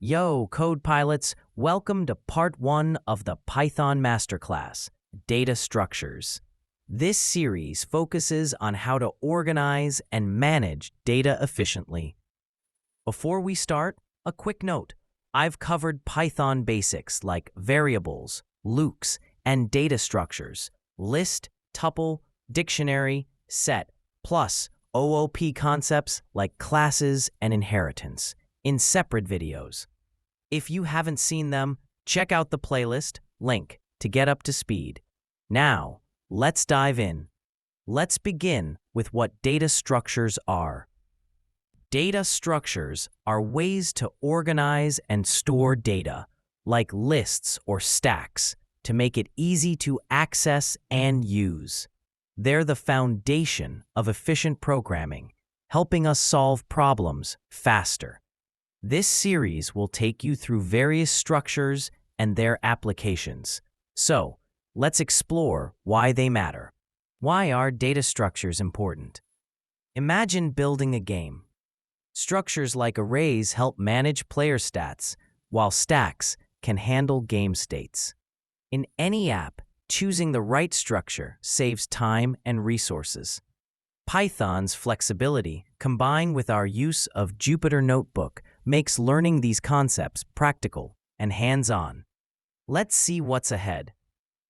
Yo, Code Pilots, welcome to part 1 of the Python Masterclass, Data Structures. This series focuses on how to organize and manage data efficiently. Before we start, a quick note. I've covered Python basics like variables, loops, and data structures, list, tuple, dictionary, set, plus OOP concepts like classes and inheritance in separate videos. If you haven't seen them, check out the playlist link to get up to speed. Now, let's dive in. Let's begin with what data structures are. Data structures are ways to organize and store data, like lists or stacks, to make it easy to access and use. They're the foundation of efficient programming, helping us solve problems faster. This series will take you through various structures and their applications. So, let's explore why they matter. Why are data structures important? Imagine building a game. Structures like arrays help manage player stats, while stacks can handle game states. In any app, choosing the right structure saves time and resources. Python's flexibility, combined with our use of Jupyter Notebook, makes learning these concepts practical and hands-on. Let's see what's ahead.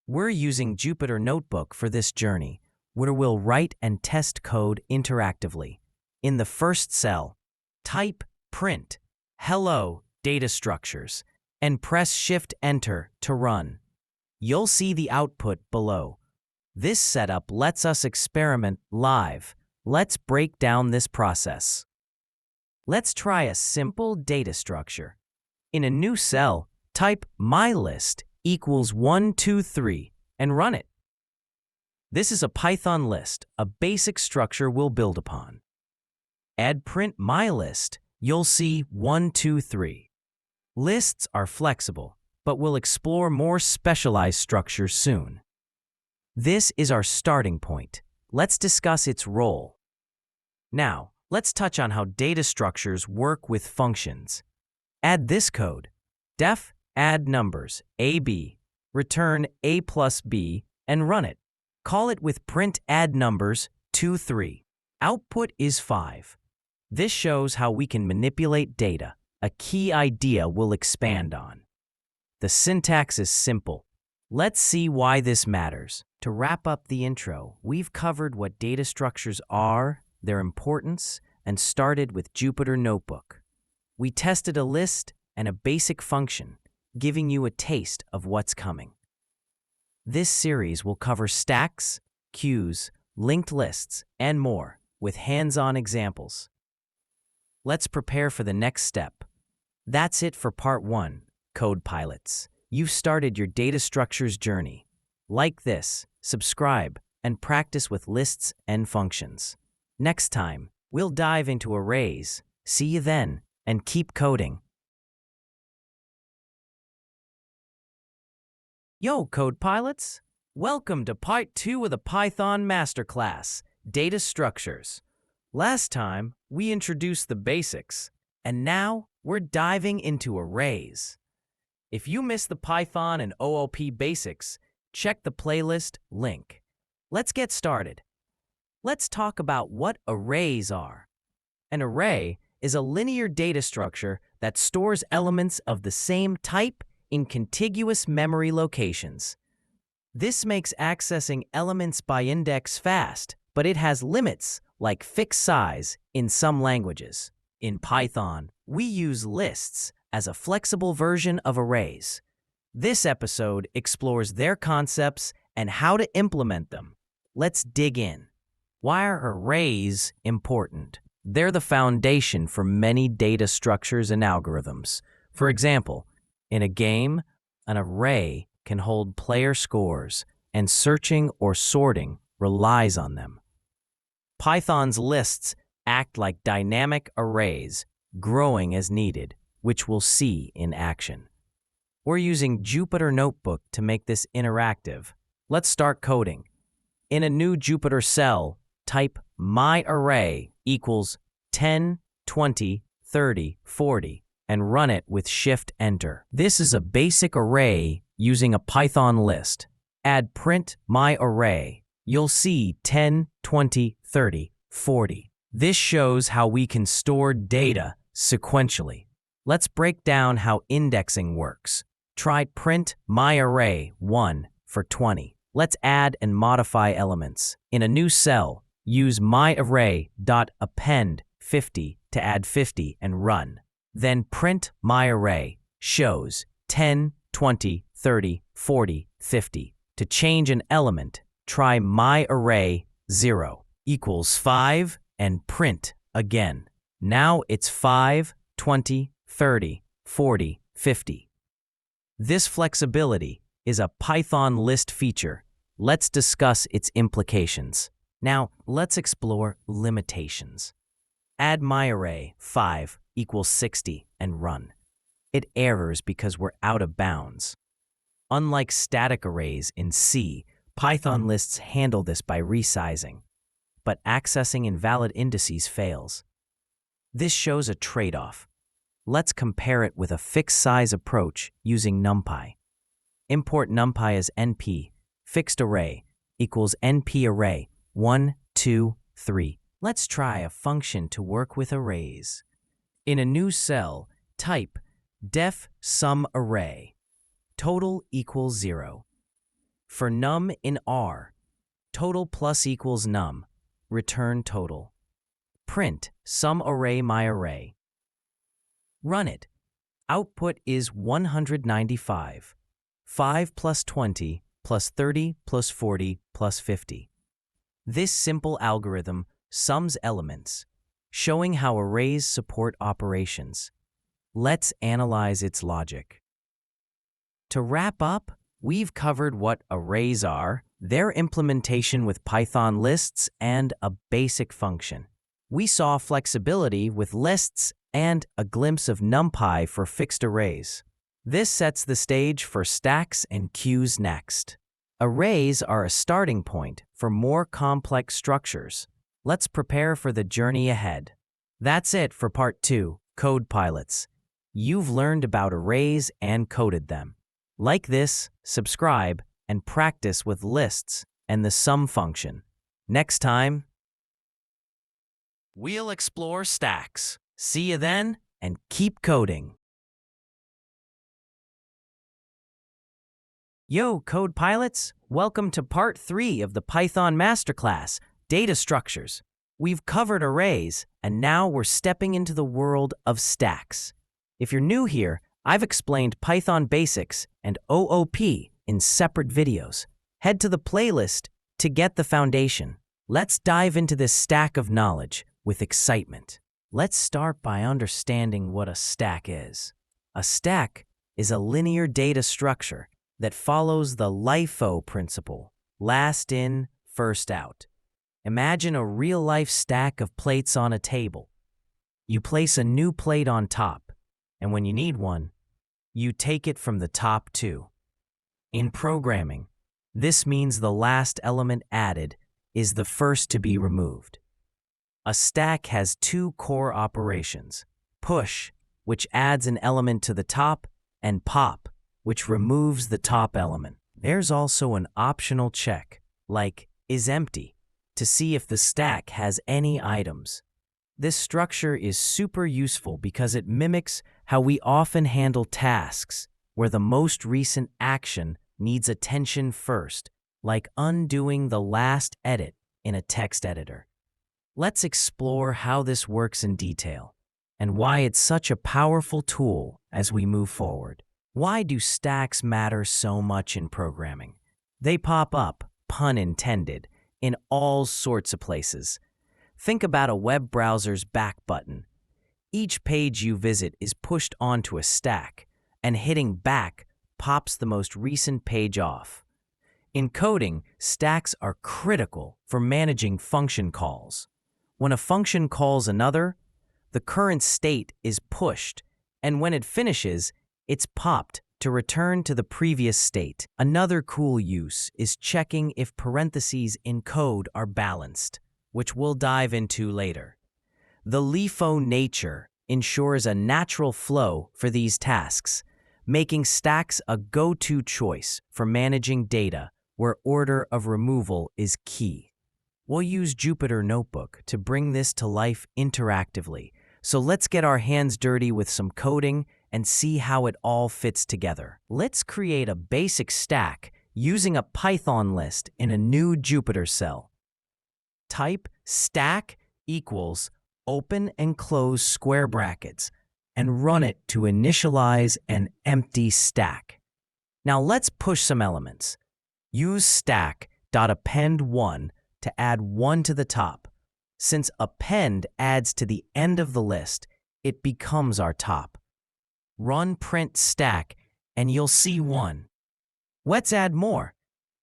We're using Jupyter Notebook for this journey, where we'll write and test code interactively. In the first cell, type print hello data structures and press Shift-Enter to run. You'll see the output below. This setup lets us experiment live. Let's break down this process. Let's try a simple data structure. In a new cell, type mylist equals 123 and run it. This is a Python list, a basic structure we'll build upon. Add print mylist, you'll see 123. Lists are flexible, but we'll explore more specialized structures soon. This is our starting point. Let's discuss its role. Now, let's touch on how data structures work with functions. Add this code. Def add numbers AB, return A plus B, and run it. Call it with print add numbers 23. Output is 5. This shows how we can manipulate data, a key idea we'll expand on. The syntax is simple. Let's see why this matters. To wrap up the intro, we've covered what data structures are, their importance, and started with Jupyter Notebook. We tested a list and a basic function, giving you a taste of what's coming. This series will cover stacks, queues, linked lists, and more, with hands-on examples. Let's prepare for the next step. That's it for part 1, Code Pilots. You've started your data structures journey. Like this, subscribe, and practice with lists and functions. Next time, we'll dive into arrays. See you then, and keep coding. Yo, Code Pilots! Welcome to part 2 of the Python Masterclass, Data Structures. Last time, we introduced the basics, and now we're diving into arrays. If you missed the Python and OOP basics, check the playlist link. Let's get started. Let's talk about what arrays are. An array is a linear data structure that stores elements of the same type in contiguous memory locations. This makes accessing elements by index fast, but it has limits, like fixed size, in some languages. In Python, we use lists as a flexible version of arrays. This episode explores their concepts and how to implement them. Let's dig in. Why are arrays important? They're the foundation for many data structures and algorithms. For example, in a game, an array can hold player scores, and searching or sorting relies on them. Python's lists act like dynamic arrays, growing as needed, which we'll see in action. We're using Jupyter Notebook to make this interactive. Let's start coding. In a new Jupyter cell, type myArray equals 10, 20, 30, 40, and run it with Shift-Enter. This is a basic array using a Python list. Add print myArray. You'll see 10, 20, 30, 40. This shows how we can store data sequentially. Let's break down how indexing works. Try print myArray1 for 20. Let's add and modify elements. In a new cell, use myArray.append 50 to add 50 and run. Then print myArray shows 10, 20, 30, 40, 50. To change an element, try myArray0 equals 5 and print again. Now it's 5, 20, 30, 40, 50. This flexibility is a Python list feature. Let's discuss its implications. Now, let's explore limitations. Add myArray 5 equals 60 and run. It errors because we're out of bounds. Unlike static arrays in C, Python lists handle this by resizing, but accessing invalid indices fails. This shows a trade-off. Let's compare it with a fixed-size approach using NumPy. Import NumPy as np fixed array equals np array 1, 2, 3. Let's try a function to work with arrays. In a new cell, type def sum array. Total equals 0. For num in R, total plus equals num. Return total. Print sum array myArray. Run it. Output is 195. 5 plus 20 plus 30 plus 40 plus 50. This simple algorithm sums elements, showing how arrays support operations. Let's analyze its logic. To wrap up, we've covered what arrays are, their implementation with Python lists, and a basic function. We saw flexibility with lists and a glimpse of NumPy for fixed arrays. This sets the stage for stacks and queues next. Arrays are a starting point for more complex structures. Let's prepare for the journey ahead. That's it for Part 2, Code Pilots. You've learned about arrays and coded them. Like this, subscribe, and practice with lists and the sum function. Next time, we'll explore stacks. See you then, and keep coding. Yo, Code Pilots! Welcome to Part 3 of the Python Masterclass, Data Structures. We've covered arrays, and now we're stepping into the world of stacks. If you're new here, I've explained Python basics and OOP in separate videos. Head to the playlist to get the foundation. Let's dive into this stack of knowledge with excitement. Let's start by understanding what a stack is. A stack is a linear data structure that follows the LIFO principle, last in, first out. Imagine a real-life stack of plates on a table. You place a new plate on top, and when you need one, you take it from the top too. In programming, this means the last element added is the first to be removed. A stack has two core operations: push, which adds an element to the top, and pop, which removes the top element. There's also an optional check, like is empty, to see if the stack has any items. This structure is super useful because it mimics how we often handle tasks, where the most recent action needs attention first, like undoing the last edit in a text editor. Let's explore how this works in detail, and why it's such a powerful tool as we move forward. Why do stacks matter so much in programming? They pop up, pun intended, in all sorts of places. Think about a web browser's back button. Each page you visit is pushed onto a stack, and hitting back pops the most recent page off. In coding, stacks are critical for managing function calls. When a function calls another, the current state is pushed, and when it finishes, it's popped to return to the previous state. Another cool use is checking if parentheses in code are balanced, which we'll dive into later. The LIFO nature ensures a natural flow for these tasks, making stacks a go-to choice for managing data where order of removal is key. We'll use Jupyter Notebook to bring this to life interactively, so let's get our hands dirty with some coding and see how it all fits together. Let's create a basic stack using a Python list in a new Jupyter cell. Type stack equals open and close square brackets and run it to initialize an empty stack. Now let's push some elements. Use stack.append1 to add 1 to the top. Since append adds to the end of the list, it becomes our top. Run print stack and you'll see 1. Let's add more.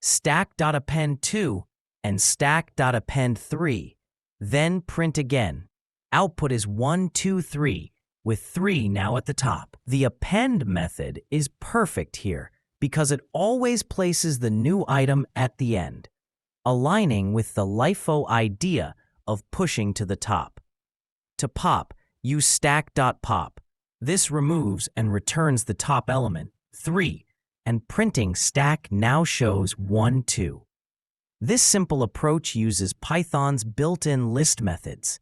Stack.append2 and stack.append3. Then print again. Output is 1, 2, 3, with 3 now at the top. The append method is perfect here because it always places the new item at the end, aligning with the LIFO idea of pushing to the top. To pop, use stack.pop. This removes and returns the top element, 3, and printing stack now shows 1, 2. This simple approach uses Python's built-in list methods.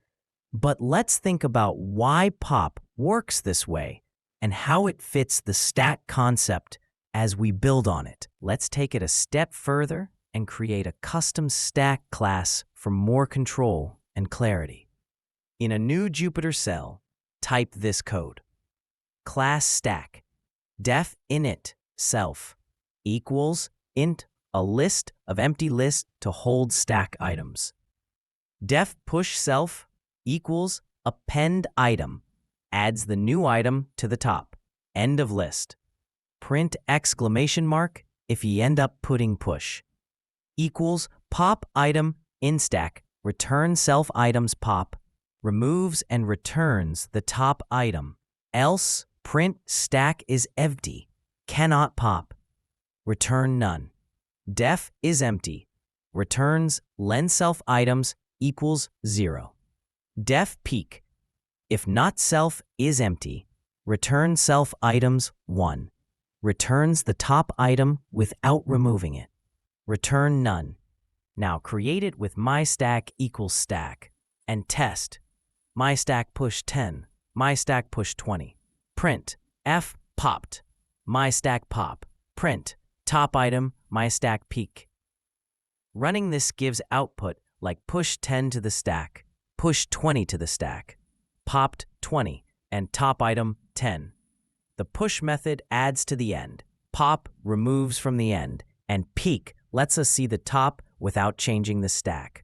But let's think about why pop works this way and how it fits the stack concept as we build on it. Let's take it a step further and create a custom stack class for more control and clarity. In a new Jupyter cell, type this code. Class stack, def init self equals int a list of empty lists to hold stack items. Def push self equals append item, adds the new item to the top, end of list. Print exclamation mark if you end up putting push. Equals pop item in stack, return self items pop, removes and returns the top item. Else print stack is empty, cannot pop. Return none. Def is empty, returns len self items equals 0. Def peek, if not self is empty, return self items 1. Returns the top item without removing it. Return none. Now create it with myStack equals stack and test. MyStack push 10, MyStack push 20. Print f popped, MyStack pop. Print top item, MyStack peek. Running this gives output like push 10 to the stack, push 20 to the stack, popped 20, and top item 10. The push method adds to the end, pop removes from the end, and peek lets us see the top without changing the stack.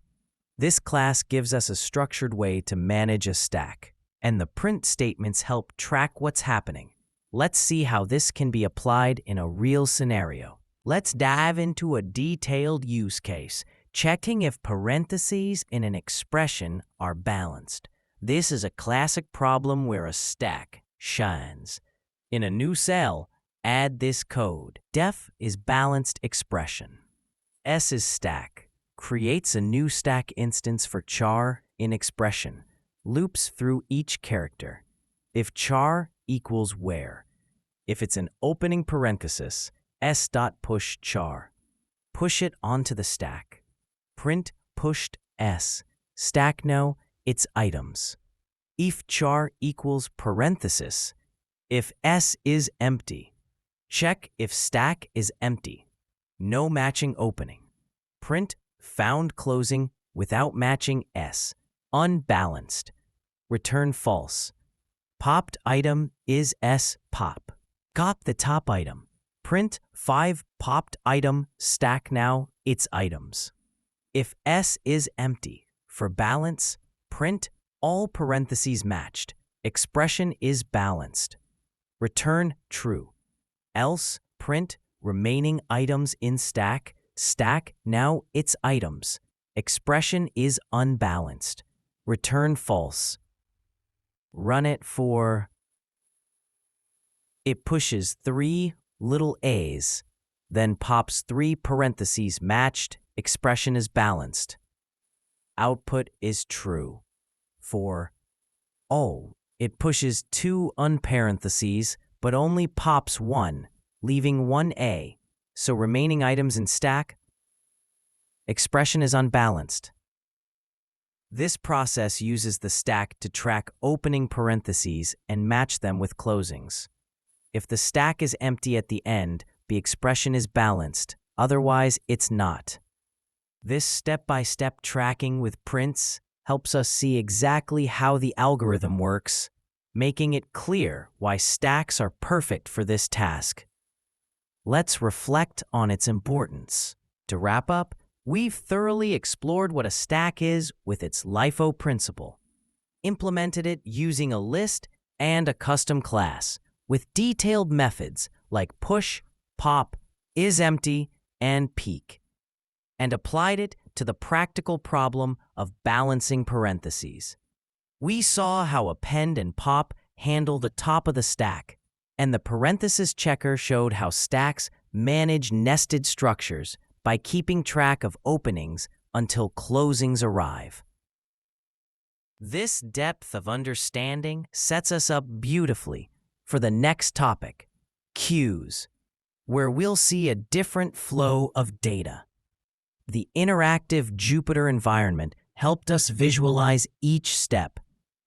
This class gives us a structured way to manage a stack, and the print statements help track what's happening. Let's see how this can be applied in a real scenario. Let's dive into a detailed use case, checking if parentheses in an expression are balanced. This is a classic problem where a stack shines. In a new cell, add this code. Def is balanced expression. S is stack. Creates a new stack instance for char in expression. Loops through each character. If char equals where. If it's an opening parenthesis, s.push char. Push it onto the stack. Print pushed s. Stack now its items. If char equals parenthesis, if s is empty. Check if stack is empty. No matching opening. Print found closing without matching s. Unbalanced. Return false. Popped item is s pop. Got the top item. Print 5 popped item stack now its items. If s is empty, for balance, print all parentheses matched. Expression is balanced. Return true. Else, print remaining items in stack. Stack now its items. Expression is unbalanced. Return false. Run it for... It pushes 3 little a's, then pops 3 parentheses matched. Expression is balanced. Output is true. For, oh, It pushes 2 unparentheses, but only pops 1, leaving 1A, so remaining items in stack. Expression is unbalanced. This process uses the stack to track opening parentheses and match them with closings. If the stack is empty at the end, the expression is balanced, otherwise it's not. This step-by-step tracking with prints helps us see exactly how the algorithm works, making it clear why stacks are perfect for this task. Let's reflect on its importance. To wrap up, we've thoroughly explored what a stack is with its LIFO principle, implemented it using a list and a custom class with detailed methods like push, pop, isEmpty, and peek, and applied it to the practical problem of balancing parentheses. We saw how append and pop handle the top of the stack, and the parenthesis checker showed how stacks manage nested structures by keeping track of openings until closings arrive. This depth of understanding sets us up beautifully for the next topic, queues, where we'll see a different flow of data. The interactive Jupyter environment helped us visualize each step,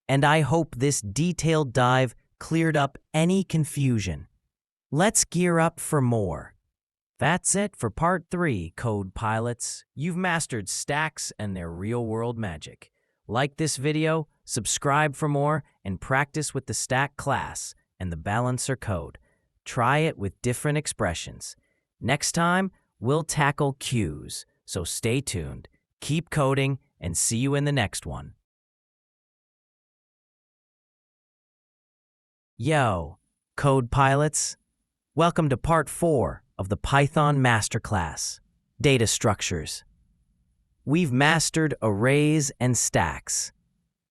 and I hope this detailed dive cleared up any confusion. Let's gear up for more. That's it for Part 3, Code Pilots. You've mastered stacks and their real-world magic. Like this video, subscribe for more, and practice with the stack class and the balancer code. Try it with different expressions. Next time, we'll tackle queues, so stay tuned, keep coding, and see you in the next one. Yo, Code Pilots. Welcome to Part 4 of the Python Masterclass, Data Structures. We've mastered arrays and stacks,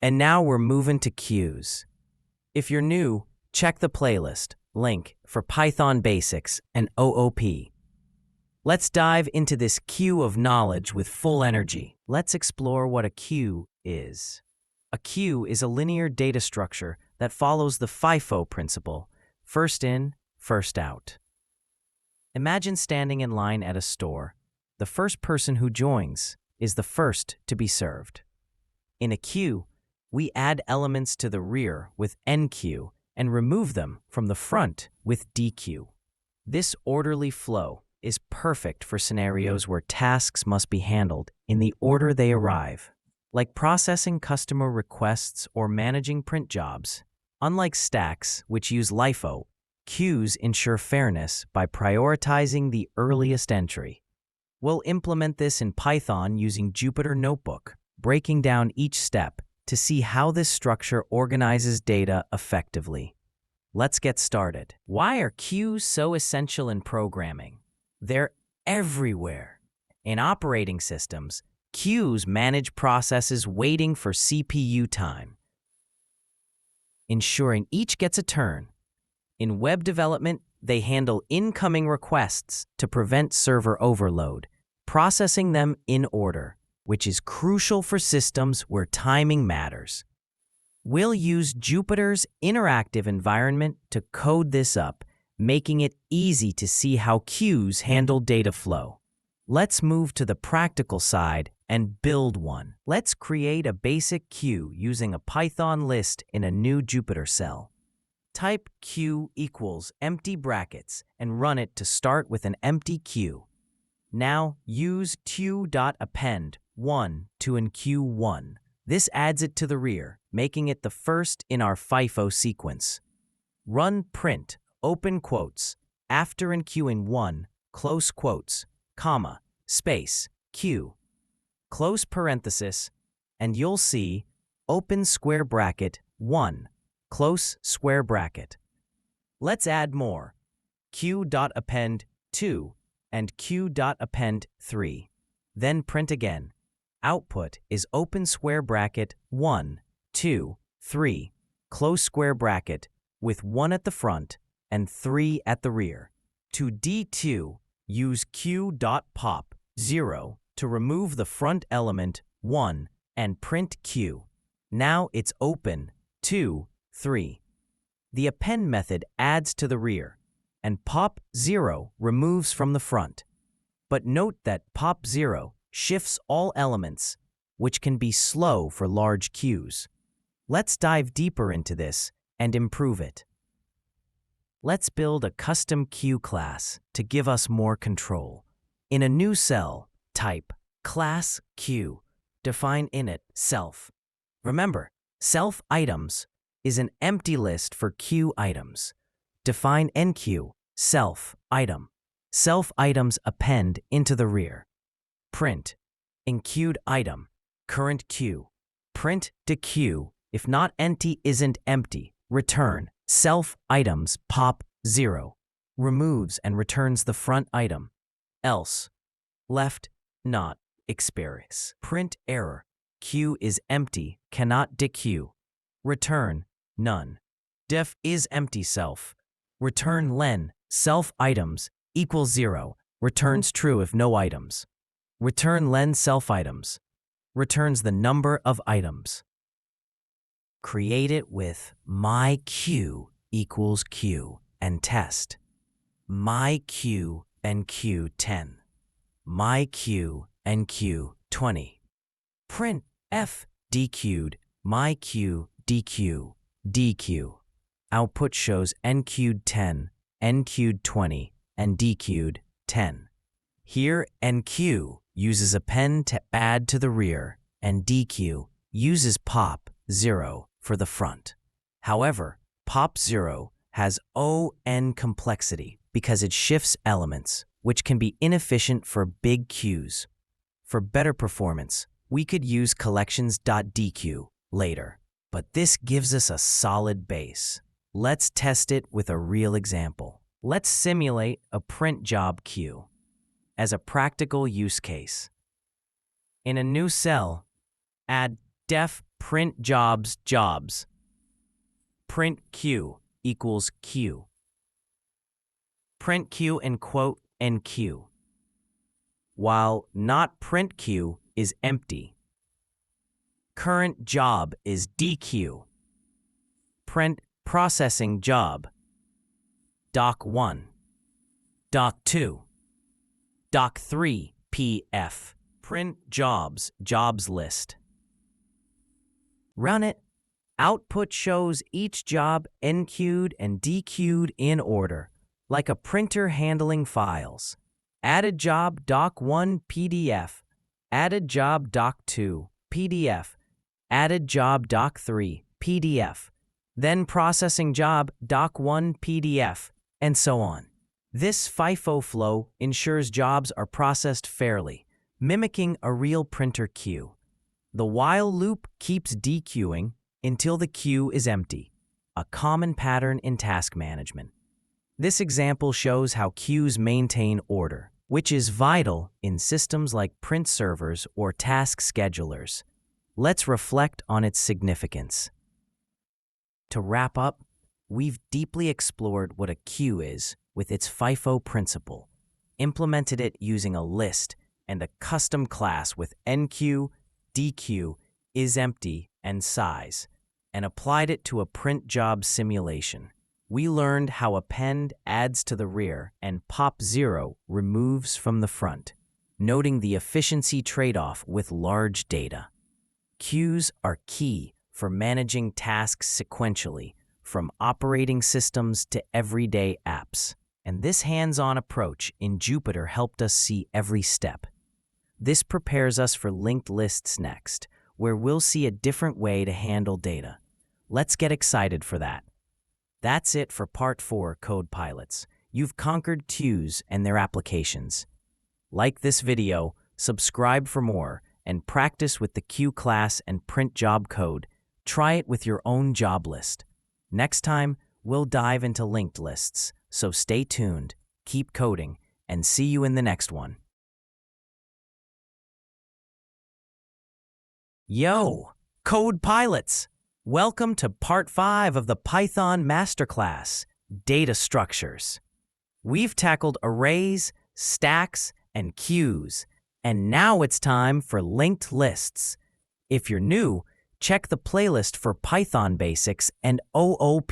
and now we're moving to queues. If you're new, check the playlist, link for Python Basics and OOP. Let's dive into this queue of knowledge with full energy. Let's explore what a queue is. A queue is a linear data structure that follows the FIFO principle, first in, first out. Imagine standing in line at a store. The first person who joins is the first to be served. In a queue, we add elements to the rear with NQ and remove them from the front with DQ. This orderly flow is perfect for scenarios where tasks must be handled in the order they arrive, like processing customer requests or managing print jobs. Unlike stacks, which use LIFO, queues ensure fairness by prioritizing the earliest entry. We'll implement this in Python using Jupyter Notebook, breaking down each step to see how this structure organizes data effectively. Let's get started. Why are queues so essential in programming? They're everywhere. In operating systems, queues manage processes waiting for CPU time, ensuring each gets a turn. In web development, they handle incoming requests to prevent server overload, processing them in order, which is crucial for systems where timing matters. We'll use Jupyter's interactive environment to code this up, making it easy to see how queues handle data flow. Let's move to the practical side and build one. Let's create a basic queue using a Python list in a new Jupyter cell. Type queue equals empty brackets and run it to start with an empty queue. Now use queue.append 1 to enqueue 1. This adds it to the rear, making it the first in our FIFO sequence. Run print, open quotes, after enqueuing 1, close quotes, comma, space, queue, close parenthesis, and you'll see open square bracket 1, close square bracket. Let's add more, queue.append 2 and queue.append 3. Then print again. Output is open square bracket 1, 2, 3, close square bracket with 1 at the front and 3 at the rear. To D2, use queue.pop 0 to remove the front element 1 and print queue. Now it's open 2, 3. The append method adds to the rear, and pop 0 removes from the front. But note that pop 0 shifts all elements, which can be slow for large queues. Let's dive deeper into this and improve it. Let's build a custom queue class to give us more control. In a new cell, type class queue, define init self. Remember, self items is an empty list for queue items. Define enqueue self item. Self items append into the rear. Print enqueued item current queue. Print dequeue if not empty isn't empty. Return self items pop 0 removes and returns the front item. Else left not experience. Print error queue is empty cannot dequeue. Return none. Def is empty self. Return len self items equals 0 returns true if no items. Return len self items returns the number of items. Create it with my queue equals queue and test. My queue and queue 10. My queue and queue 20. Print f dequeued my queue dequeue dequeue. Output shows enqueued 10, enqueued 20, and dequeued 10. Here enqueue uses append to add to the rear, and dequeue uses pop 0 for the front. However, pop 0 has ON complexity because it shifts elements, which can be inefficient for big queues. For better performance, we could use collections.dequeue later, but this gives us a solid base. Let's test it with a real example. Let's simulate a print job queue as a practical use case. In a new cell, add def print jobs jobs. Print queue equals queue. Print queue and quote enqueue. While not print queue is empty. Current job is dequeue. Print processing job. Doc 1. Doc 2. Doc 3 PF. Print jobs jobs list. Run it. Output shows each job enqueued and dequeued in order, like a printer handling files. Added job doc 1 PDF. Added job doc 2 PDF. Added job doc 3 PDF. Then processing job doc 1 PDF, and so on. This FIFO flow ensures jobs are processed fairly, mimicking a real printer queue. The while loop keeps dequeuing until the queue is empty, a common pattern in task management. This example shows how queues maintain order, which is vital in systems like print servers or task schedulers. Let's reflect on its significance. To wrap up, we've deeply explored what a queue is with its FIFO principle, implemented it using a list and a custom class with enqueue, dequeue, isEmpty, and size, and applied it to a print job simulation. We learned how append adds to the rear and pop 0 removes from the front, noting the efficiency trade-off with large data. Queues are key for managing tasks sequentially, from operating systems to everyday apps. And this hands-on approach in Jupyter helped us see every step. This prepares us for linked lists next, where we'll see a different way to handle data. Let's get excited for that. That's it for Part 4 Code Pilots. You've conquered queues and their applications. Like this video, subscribe for more, and practice with the queue class and print job code. Try it with your own job list. Next time, we'll dive into linked lists, so stay tuned, keep coding, and see you in the next one. Yo, Code Pilots! Welcome to Part 5 of the Python Masterclass, Data Structures. We've tackled arrays, stacks, and queues, and now it's time for linked lists. If you're new, check the playlist for Python basics and OOP.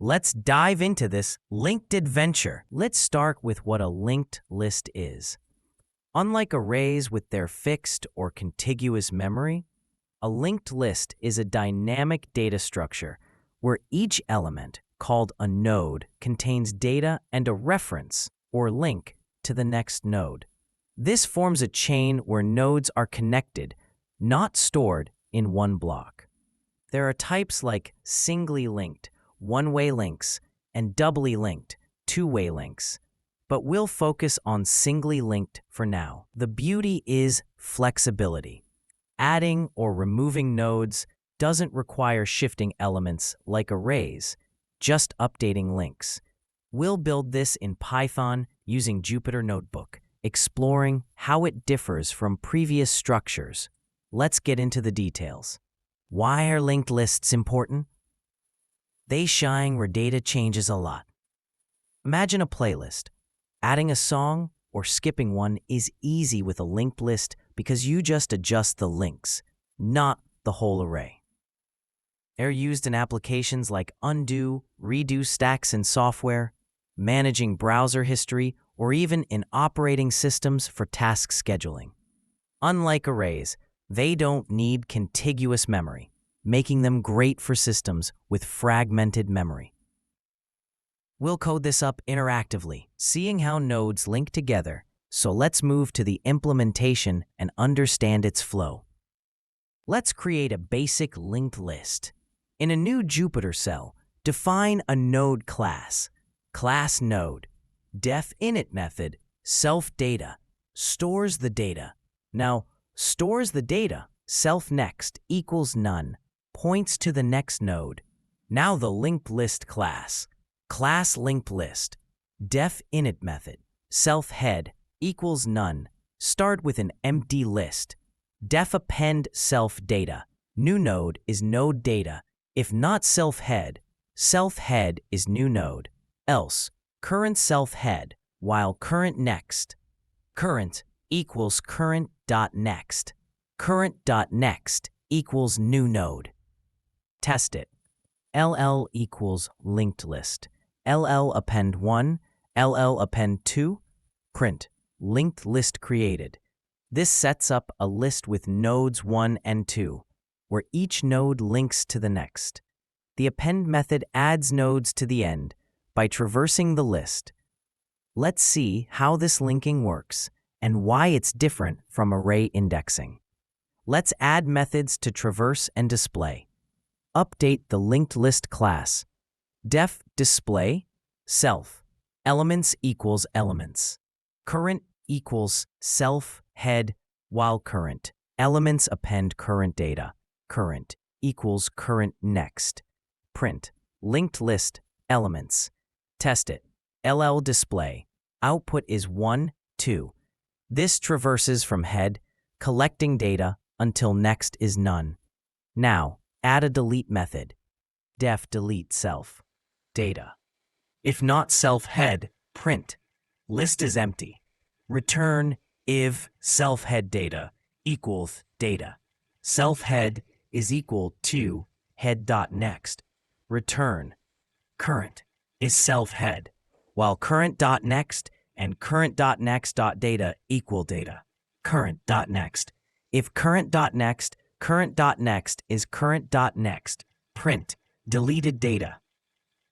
Let's dive into this linked adventure. Let's start with what a linked list is. Unlike arrays with their fixed or contiguous memory, a linked list is a dynamic data structure where each element, called a node, contains data and a reference or link to the next node. This forms a chain where nodes are connected, not stored in one block. There are types like singly linked, one-way links, and doubly linked, two-way links, but we'll focus on singly linked for now. The beauty is flexibility. Adding or removing nodes doesn't require shifting elements like arrays, just updating links. We'll build this in Python using Jupyter Notebook, exploring how it differs from previous structures. Let's get into the details. Why are linked lists important? They shine where data changes a lot. Imagine a playlist. Adding a song or skipping one is easy with a linked list because you just adjust the links, not the whole array. They're used in applications like undo, redo stacks in software, managing browser history, or even in operating systems for task scheduling. Unlike arrays, they don't need contiguous memory, making them great for systems with fragmented memory. We'll code this up interactively, seeing how nodes link together, so let's move to the implementation and understand its flow. Let's create a basic linked list. In a new Jupyter cell, define a node class. Class node. Def init method, self data, stores the data. Now, stores the data, self next equals none, points to the next node. Now the linked list class. Class linked list. Def init method, self head equals none. Start with an empty list. Def append self data. New node is node data. If not self head is new node. Else, current self head, while current next. Current equals current.next. Current.next equals new node. Test it. LL equals linked list. LL append 1, LL append 2, print, linked list created. This sets up a list with nodes 1 and 2, where each node links to the next. The append method adds nodes to the end by traversing the list. Let's see how this linking works and why it's different from array indexing. Let's add methods to traverse and display. Update the linked list class. Def display self elements equals elements. Current equals self head while current. Elements append current data. Current equals current next. Print linked list elements. Test it. LL display. Output is 1, 2. This traverses from head, collecting data until next is none. Now, add a delete method. Def delete self data. If not self head, print. List is empty. Return if self head data equals data. Self head is equal to head.next. Return. Current is self head, while current.next and current.next.data equal data. Current.next. If current.next, current.next is current.next, print deleted data.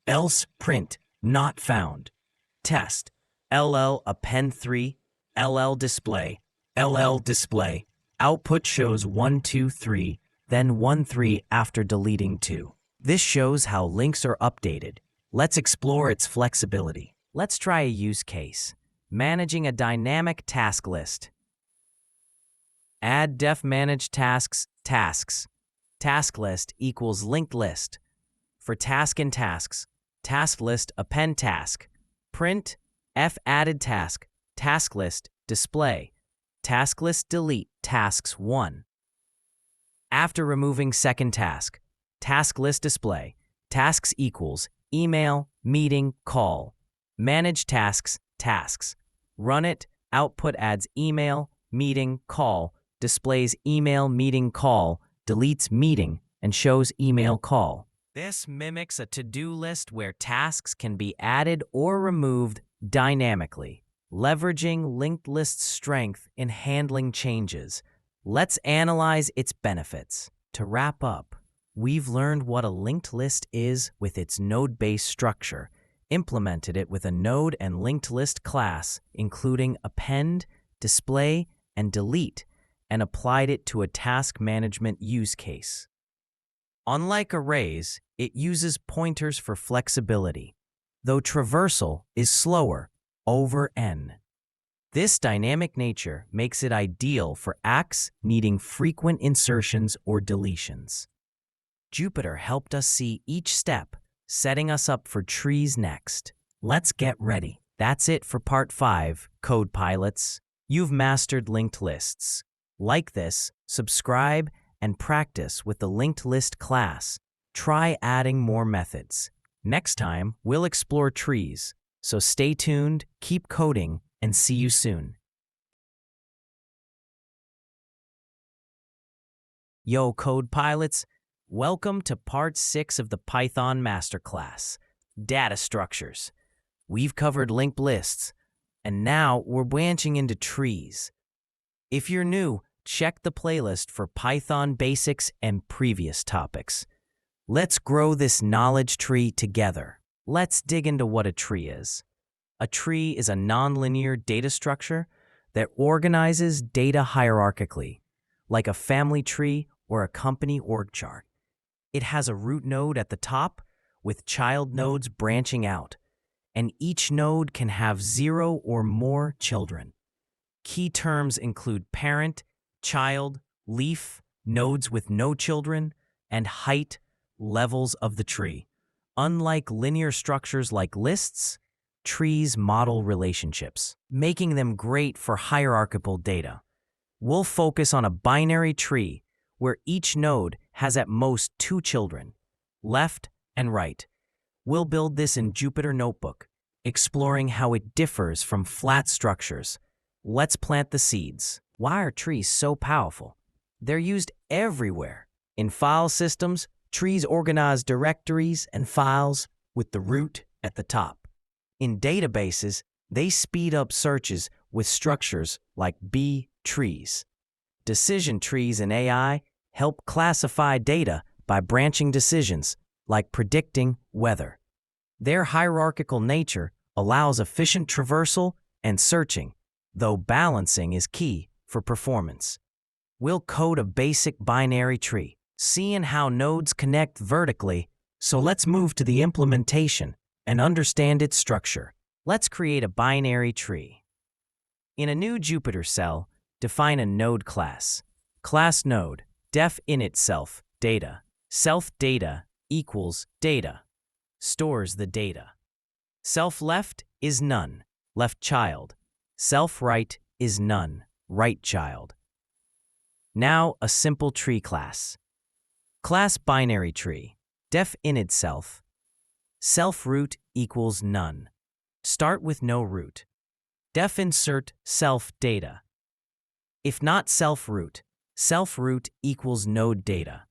Else print not found. Test. LL append 3, LL display. LL display. Output shows 1, 2, 3, then 1, 3 after deleting 2. This shows how links are updated. Let's explore its flexibility. Let's try a use case. Managing a dynamic task list. Add def manage tasks, tasks. Task list equals linked list. For task and tasks, task list append task. Print f added task, task list display. Task list delete tasks 1. After removing second task, task list display. Tasks equals email, meeting, call. Manage tasks, tasks. Run it, output adds email, meeting, call, displays email, meeting, call, deletes meeting, and shows email call. This mimics a to-do list where tasks can be added or removed dynamically, leveraging linked list's strength in handling changes. Let's analyze its benefits. To wrap up, we've learned what a linked list is with its node-based structure, implemented it with a node and linked list class, including append, display, and delete, and applied it to a task management use case. Unlike arrays, it uses pointers for flexibility, though traversal is slower over n. This dynamic nature makes it ideal for acts needing frequent insertions or deletions. Jupyter helped us see each step, setting us up for trees next. Let's get ready. That's it for Part 5, Code Pilots. You've mastered linked lists. Like this, subscribe, and practice with the linked list class. Try adding more methods. Next time, we'll explore trees. So stay tuned, keep coding, and see you soon. Yo, Code Pilots! Welcome to Part 6 of the Python Masterclass, Data Structures. We've covered linked lists, and now we're branching into trees. If you're new, check the playlist for Python basics and previous topics. Let's grow this knowledge tree together. Let's dig into what a tree is. A tree is a nonlinear data structure that organizes data hierarchically, like a family tree or a company org chart. It has a root node at the top, with child nodes branching out, and each node can have 0 or more children. Key terms include parent, child, leaf, nodes with no children, and height, levels of the tree. Unlike linear structures like lists, trees model relationships, making them great for hierarchical data. We'll focus on a binary tree where each node has at most 2 children, left and right. We'll build this in Jupyter Notebook, exploring how it differs from flat structures. Let's plant the seeds. Why are trees so powerful? They're used everywhere. In file systems, trees organize directories and files with the root at the top. In databases, they speed up searches with structures like B-trees. Decision trees in AI help classify data by branching decisions, like predicting weather. Their hierarchical nature allows efficient traversal and searching, though balancing is key for performance. We'll code a basic binary tree, seeing how nodes connect vertically, so let's move to the implementation and understand its structure. Let's create a binary tree. In a new Jupyter cell, define a node class. Class node, def init self, data. Self data equals data. Stores the data. Self left is none, left child. Self right is none, right child. Now a simple tree class. Class binary tree, def init self. Self root equals none. Start with no root. Def insert self data. If not self root equals node data.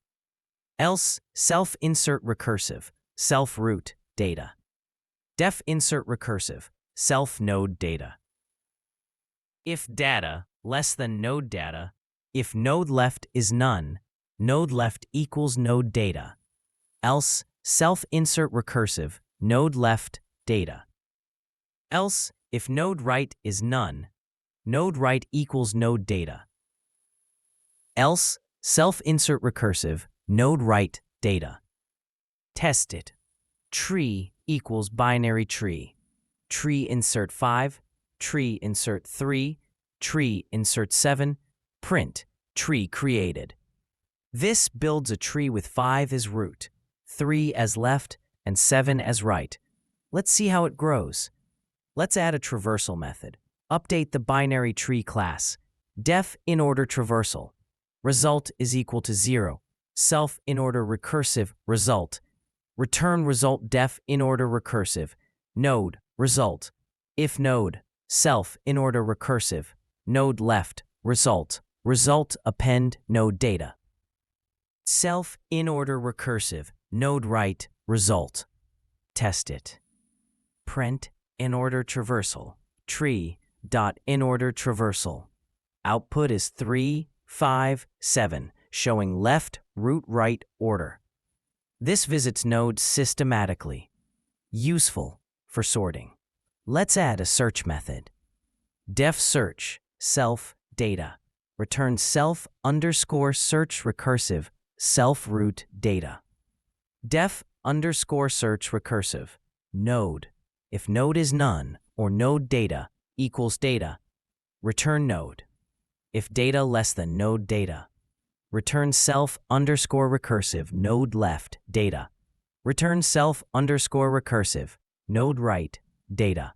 Else self insert recursive, self root data. Def insert recursive, self node data. If data less than node data, if node left is none, node left equals node data. Else self insert recursive, node left data. Else if node right is none, node right equals node data. Else self insert recursive, node right data. Test it. Tree equals binary tree. Tree insert 5, tree insert 3, tree insert 7, print, tree created. This builds a tree with 5 as root, 3 as left, and 7 as right. Let's see how it grows. Let's add a traversal method. Update the binary tree class. Def in order traversal. Result is equal to 0. Self in order recursive result. Return result def in order recursive. Node result. If node self in order recursive. Node left result. Result append node data. Self in order recursive, node right, result. Test it. Print in order traversal, tree dot in order traversal. Output is 3, 5, 7, showing left, root, right order. This visits nodes systematically. Useful for sorting. Let's add a search method. Def search self data returns self underscore search recursive self root data. Def underscore search recursive node. If node is none or node data equals data, return node. If data less than node data, return self underscore recursive node left data. Return self underscore recursive node right data.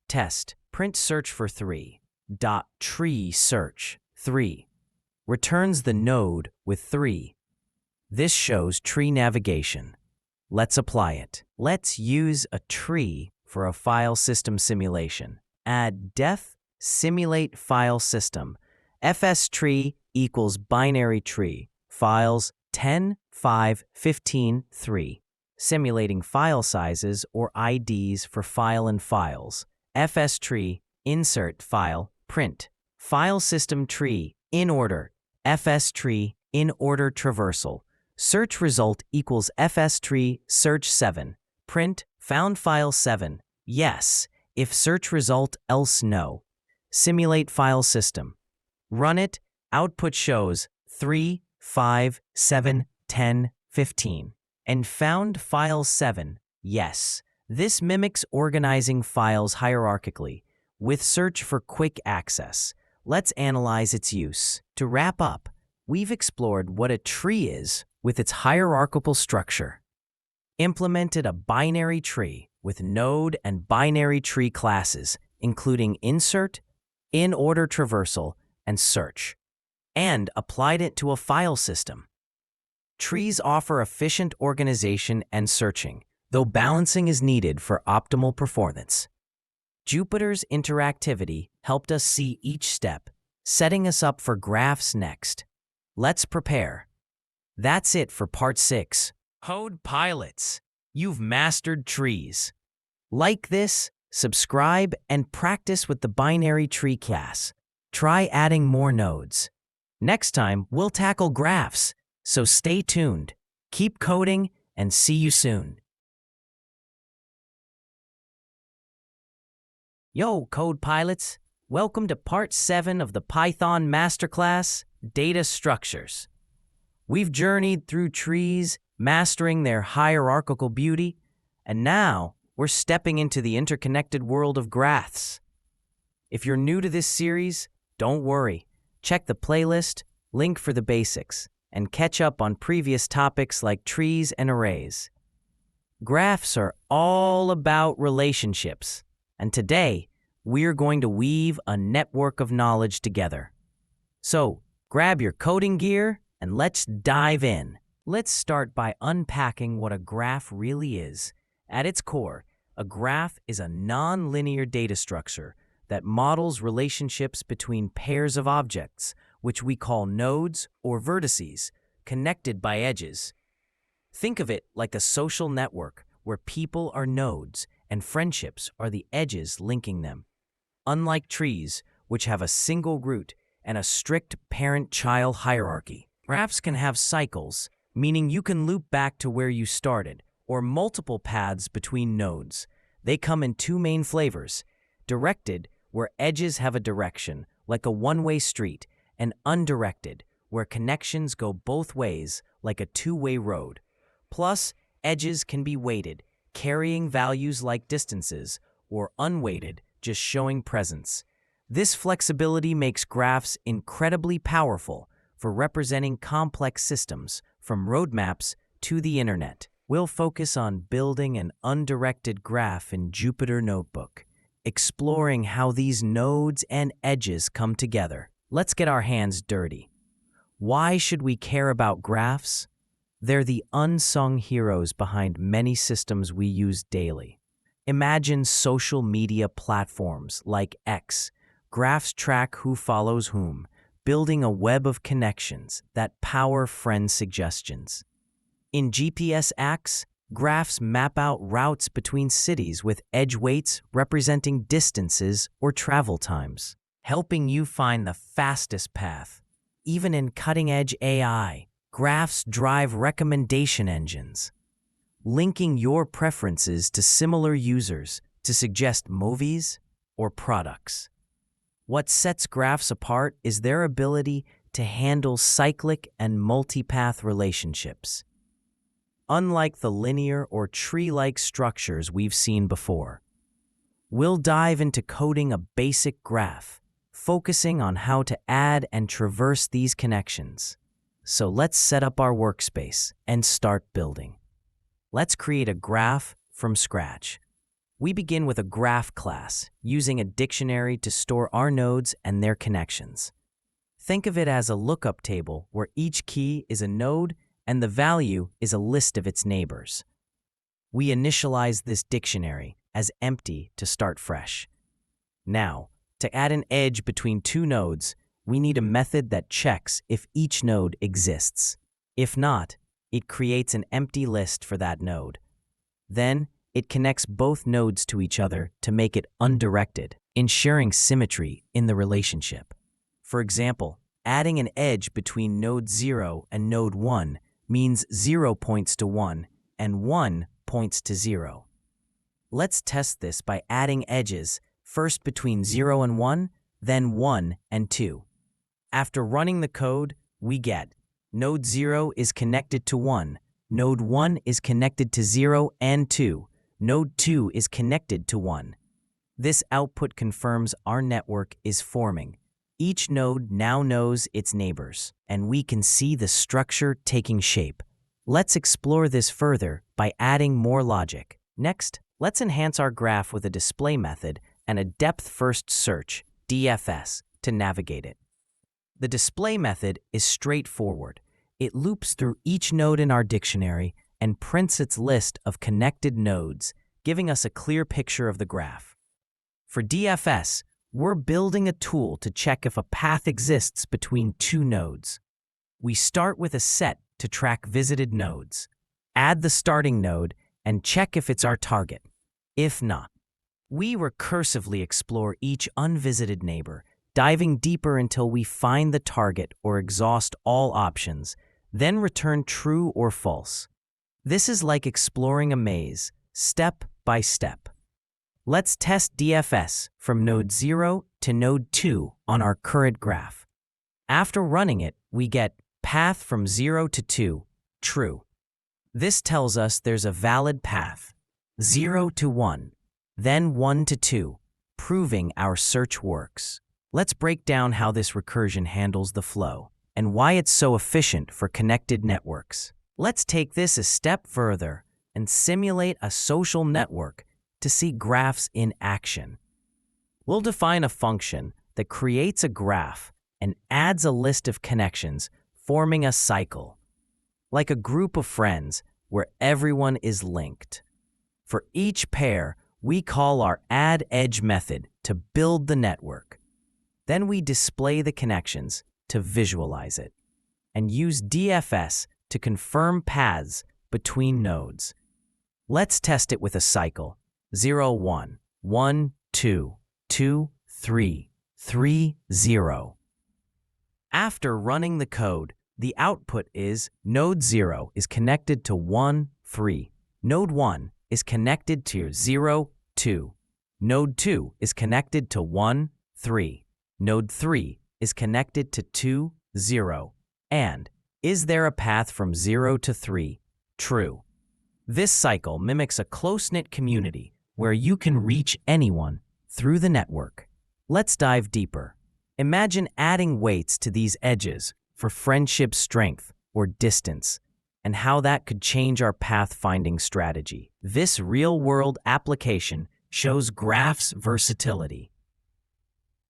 Test print search for 3 dot tree search 3 returns the node with 3. This shows tree navigation. Let's apply it. Let's use a tree for a file system simulation. Add def simulate file system. FS tree equals binary tree. Files 10, 5, 15, 3. Simulating file sizes or IDs for file and files. FS tree, insert file, print. File system tree, in order. FS tree, in order traversal. Search result equals FS tree, search 7. Print, found file 7. Yes, if search result, else no. Simulate file system. Run it, output shows 3, 5, 7, 10, 15. And found file 7, yes. This mimics organizing files hierarchically, with search for quick access. Let's analyze its use. To wrap up, we've explored what a tree is with its hierarchical structure. Implemented a binary tree with node and binary tree classes, including insert, in-order traversal, and search, and applied it to a file system. Trees offer efficient organization and searching, though balancing is needed for optimal performance. Jupyter's interactivity helped us see each step, setting us up for graphs next. Let's prepare. That's it for part 6. Code pilots, you've mastered trees. Like this, subscribe, and practice with the binary tree class. Try adding more nodes. Next time, we'll tackle graphs, so stay tuned. Keep coding, and see you soon. Yo, code pilots! Welcome to part 7 of the Python Masterclass, Data Structures. We've journeyed through trees, mastering their hierarchical beauty, and now we're stepping into the interconnected world of graphs. If you're new to this series, don't worry. Check the playlist, link for the basics, and catch up on previous topics like trees and arrays. Graphs are all about relationships, and today we're going to weave a network of knowledge together. So, grab your coding gear and let's dive in. Let's start by unpacking what a graph really is. At its core, a graph is a non-linear data structure that models relationships between pairs of objects, which we call nodes or vertices, connected by edges. Think of it like a social network where people are nodes and friendships are the edges linking them. Unlike trees, which have a single root and a strict parent-child hierarchy, graphs can have cycles, meaning you can loop back to where you started, or multiple paths between nodes. They come in 2 main flavors: directed, where edges have a direction, like a one-way street, and undirected, where connections go both ways, like a 2-way road. Plus, edges can be weighted, carrying values like distances, or unweighted, just showing presence. This flexibility makes graphs incredibly powerful for representing complex systems, from roadmaps to the internet. We'll focus on building an undirected graph in Jupyter Notebook, exploring how these nodes and edges come together. Let's get our hands dirty. Why should we care about graphs? They're the unsung heroes behind many systems we use daily. Imagine social media platforms like X. Graphs track who follows whom, building a web of connections that power friend suggestions. In GPS Acts, graphs map out routes between cities with edge weights representing distances or travel times, helping you find the fastest path. Even in cutting-edge AI, graphs drive recommendation engines, linking your preferences to similar users to suggest movies or products. What sets graphs apart is their ability to handle cyclic and multipath relationships. Unlike the linear or tree-like structures we've seen before, we'll dive into coding a basic graph, focusing on how to add and traverse these connections. So let's set up our workspace and start building. Let's create a graph from scratch. We begin with a graph class, using a dictionary to store our nodes and their connections. Think of it as a lookup table where each key is a node and the value is a list of its neighbors. We initialize this dictionary as empty to start fresh. Now, to add an edge between two nodes, we need a method that checks if each node exists. If not, it creates an empty list for that node. Then, it connects both nodes to each other to make it undirected, ensuring symmetry in the relationship. For example, adding an edge between node 0 and node 1 means 0 points to 1 and 1 points to 0. Let's test this by adding edges, first between 0 and 1, then 1 and 2. After running the code, we get node 0 is connected to 1, node 1 is connected to 0 and 2, node 2 is connected to 1. This output confirms our network is forming. Each node now knows its neighbors, and we can see the structure taking shape. Let's explore this further by adding more logic. Next, let's enhance our graph with a display method and a depth-first search, DFS, to navigate it. The display method is straightforward. It loops through each node in our dictionary and prints its list of connected nodes, giving us a clear picture of the graph. For DFS, we're building a tool to check if a path exists between two nodes. We start with a set to track visited nodes. Add the starting node and check if it's our target. If not, we recursively explore each unvisited neighbor, diving deeper until we find the target or exhaust all options, then return true or false. This is like exploring a maze, step by step. Let's test DFS from node 0 to node 2 on our current graph. After running it, we get path from 0 to 2, true. This tells us there's a valid path, 0 to 1, then 1 to 2, proving our search works. Let's break down how this recursion handles the flow and why it's so efficient for connected networks. Let's take this a step further and simulate a social network to see graphs in action. We'll define a function that creates a graph and adds a list of connections, forming a cycle, like a group of friends where everyone is linked. For each pair, we call our addEdge method to build the network. Then we display the connections to visualize it, and use DFS to confirm paths between nodes. Let's test it with a cycle, 0, 1, 1, 2, 2, 3, 3, 0. After running the code, the output is node 0 is connected to 1, 3. Node 1 is connected to 0, 2. Node 2 is connected to 1, 3. Node 3 is connected to 2, 0. And is there a path from 0 to 3? True. This cycle mimics a close-knit community where you can reach anyone through the network. Let's dive deeper. Imagine adding weights to these edges for friendship strength or distance, and how that could change our path-finding strategy. This real-world application shows graphs' versatility.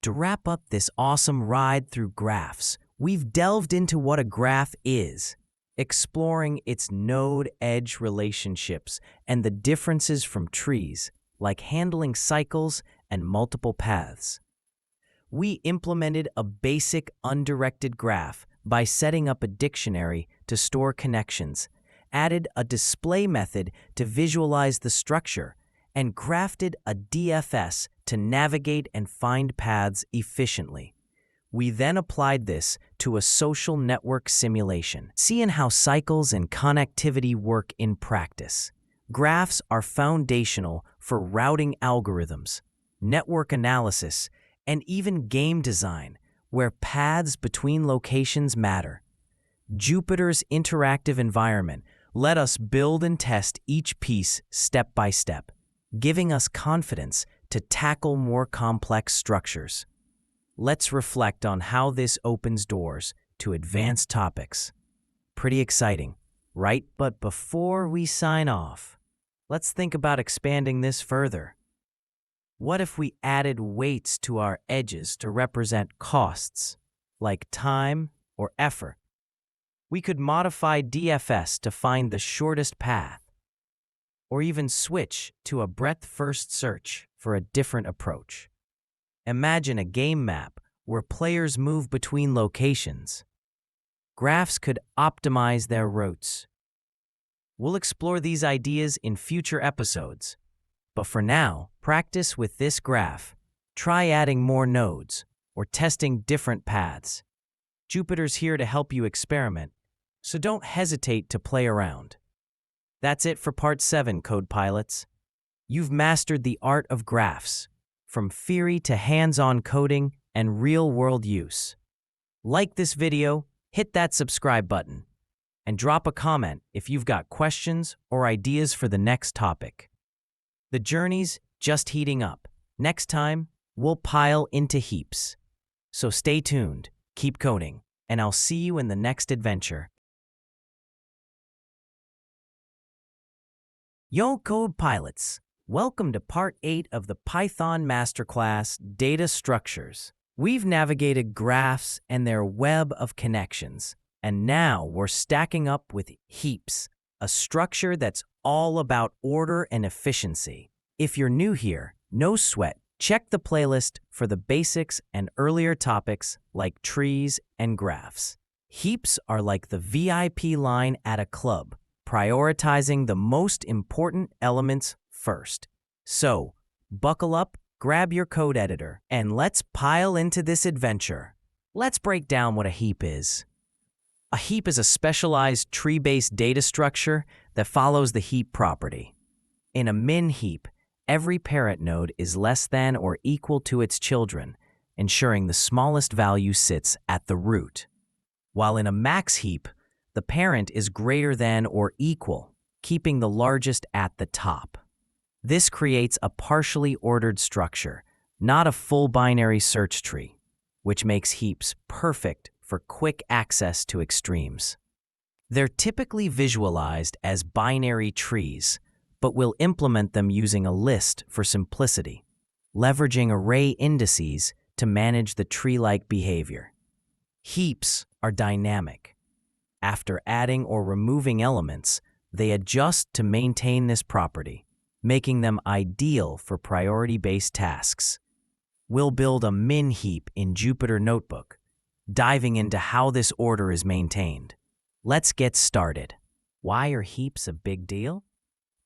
To wrap up this awesome ride through graphs, we've delved into what a graph is, exploring its node-edge relationships and the differences from trees, like handling cycles and multiple paths. we implemented a basic undirected graph by setting up a dictionary to store connections, added a display method to visualize the structure, and crafted a DFS to navigate and find paths efficiently. We then applied this to a social network simulation, seeing how cycles and connectivity work in practice. Graphs are foundational for routing algorithms, network analysis, and even game design, where paths between locations matter. Jupyter's interactive environment let us build and test each piece step by step, giving us confidence to tackle more complex structures. Let's reflect on how this opens doors to advanced topics. Pretty exciting, right? But before we sign off, let's think about expanding this further. What if we added weights to our edges to represent costs, like time or effort? We could modify DFS to find the shortest path, or even switch to a breadth-first search for a different approach. Imagine a game map where players move between locations. Graphs could optimize their routes. We'll explore these ideas in future episodes. But for now, practice with this graph. Try adding more nodes or testing different paths. Jupyter's here to help you experiment, so don't hesitate to play around. That's it for Part 7, Code Pilots. You've mastered the art of graphs, from theory to hands-on coding and real-world use. Like this video, hit that subscribe button, and drop a comment if you've got questions or ideas for the next topic. The journey's just heating up. Next time, we'll pile into heaps. So stay tuned, keep coding, and I'll see you in the next adventure. Yo, Code Pilots! Welcome to Part 8 of the Python Masterclass, Data Structures. We've navigated graphs and their web of connections, and now we're stacking up with heaps, a structure that's all about order and efficiency. If you're new here, no sweat. Check the playlist for the basics and earlier topics like trees and graphs. Heaps are like the VIP line at a club, prioritizing the most important elements first. So, buckle up, grab your code editor, and let's pile into this adventure. Let's break down what a heap is. A heap is a specialized tree-based data structure that follows the heap property. In a min heap, every parent node is less than or equal to its children, ensuring the smallest value sits at the root. While in a max heap, the parent is greater than or equal, keeping the largest at the top. This creates a partially ordered structure, not a full binary search tree, which makes heaps perfect for quick access to extremes. They're typically visualized as binary trees, but we'll implement them using a list for simplicity, leveraging array indices to manage the tree-like behavior. Heaps are dynamic. After adding or removing elements, they adjust to maintain this property, making them ideal for priority-based tasks. We'll build a min heap in Jupyter Notebook, diving into how this order is maintained. Let's get started. Why are heaps a big deal?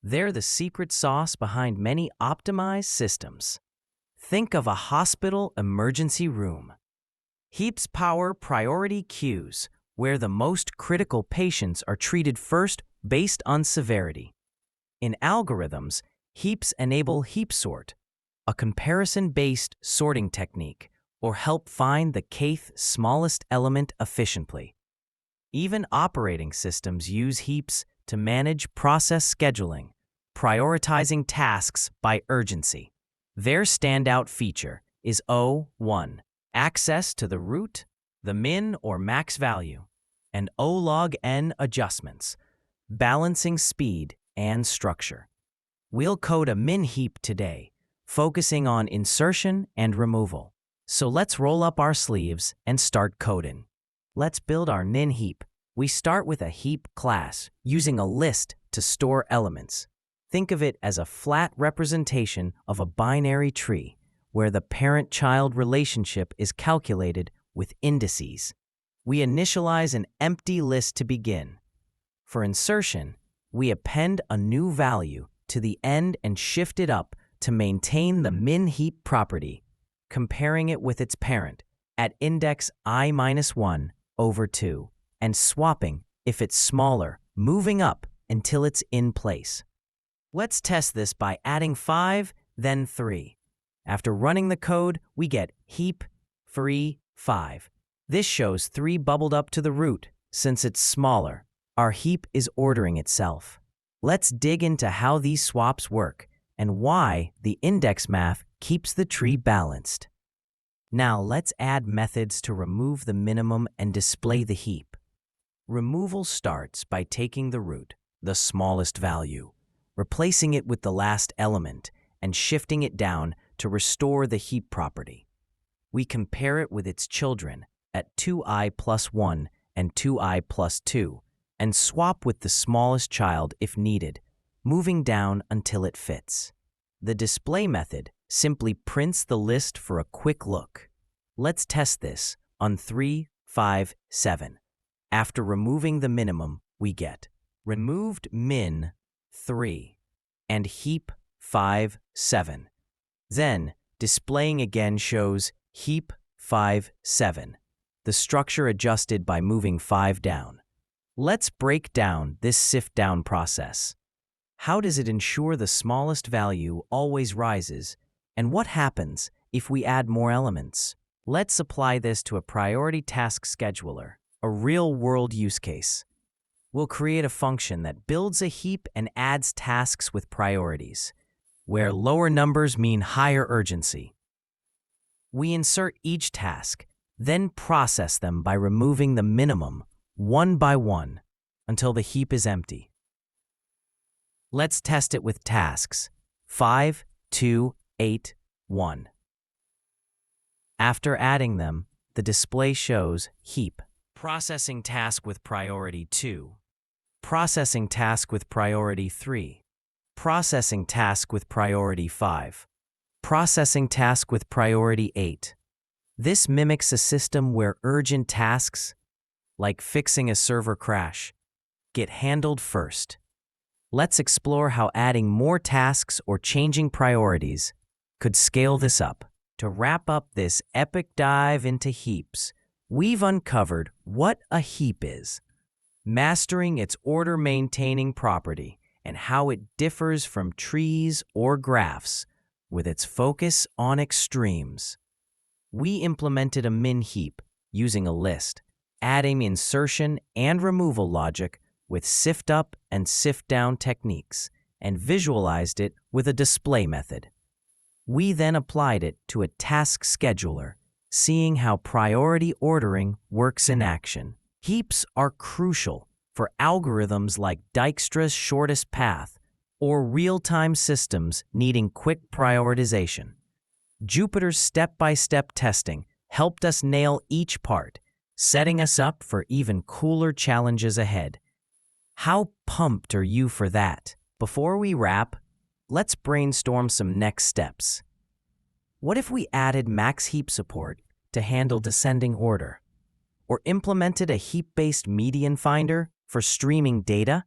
They're the secret sauce behind many optimized systems. Think of a hospital emergency room. Heaps power priority queues, where the most critical patients are treated first based on severity. In algorithms, heaps enable heap sort, a comparison-based sorting technique, or help find the kth smallest element efficiently. Even operating systems use heaps to manage process scheduling, prioritizing tasks by urgency. Their standout feature is O1, access to the root, the min or max value, and O log n adjustments, balancing speed and structure. We'll code a min heap today, focusing on insertion and removal. So let's roll up our sleeves and start coding. Let's build our min heap. We start with a heap class, using a list to store elements. Think of it as a flat representation of a binary tree, where the parent-child relationship is calculated with indices. We initialize an empty list to begin. For insertion, we append a new value to the end and shift it up to maintain the min-heap property, comparing it with its parent at index I-1 over 2, and swapping if it's smaller, moving up until it's in place. Let's test this by adding 5, then 3. After running the code, we get heap 3, 5. This shows 3 bubbled up to the root. Since it's smaller, our heap is ordering itself. Let's dig into how these swaps work and why the index math keeps the tree balanced. Now let's add methods to remove the minimum and display the heap. Removal starts by taking the root, the smallest value, replacing it with the last element, and shifting it down to restore the heap property. We compare it with its children at 2i plus 1 and 2i plus 2, and swap with the smallest child if needed, moving down until it fits. The display method simply prints the list for a quick look. Let's test this on 3, 5, 7. After removing the minimum, we get removed min 3 and heap 5, 7. Then, displaying again shows heap 5, 7. The structure adjusted by moving 5 down. Let's break down this sift down process. How does it ensure the smallest value always rises, and what happens if we add more elements? Let's apply this to a priority task scheduler, a real-world use case. We'll create a function that builds a heap and adds tasks with priorities, where lower numbers mean higher urgency. We insert each task, then process them by removing the minimum one by one until the heap is empty. Let's test it with tasks 5, 2, 8, 1. After adding them, the display shows heap. Processing task with priority 2. Processing task with priority 3. Processing task with priority 5. Processing task with priority 8. This mimics a system where urgent tasks, like fixing a server crash, get handled first. Let's explore how adding more tasks or changing priorities could scale this up. To wrap up this epic dive into heaps, we've uncovered what a heap is, mastering its order-maintaining property, and how it differs from trees or graphs with its focus on extremes. We implemented a min heap using a list, adding insertion and removal logic with sift up and sift down techniques, and visualized it with a display method. We then applied it to a task scheduler, seeing how priority ordering works in action. Heaps are crucial for algorithms like Dijkstra's shortest path or real-time systems needing quick prioritization. Jupyter's step-by-step testing helped us nail each part, setting us up for even cooler challenges ahead. How pumped are you for that? Before we wrap, let's brainstorm some next steps. What if we added max heap support to handle descending order? Or implemented a heap-based median finder for streaming data?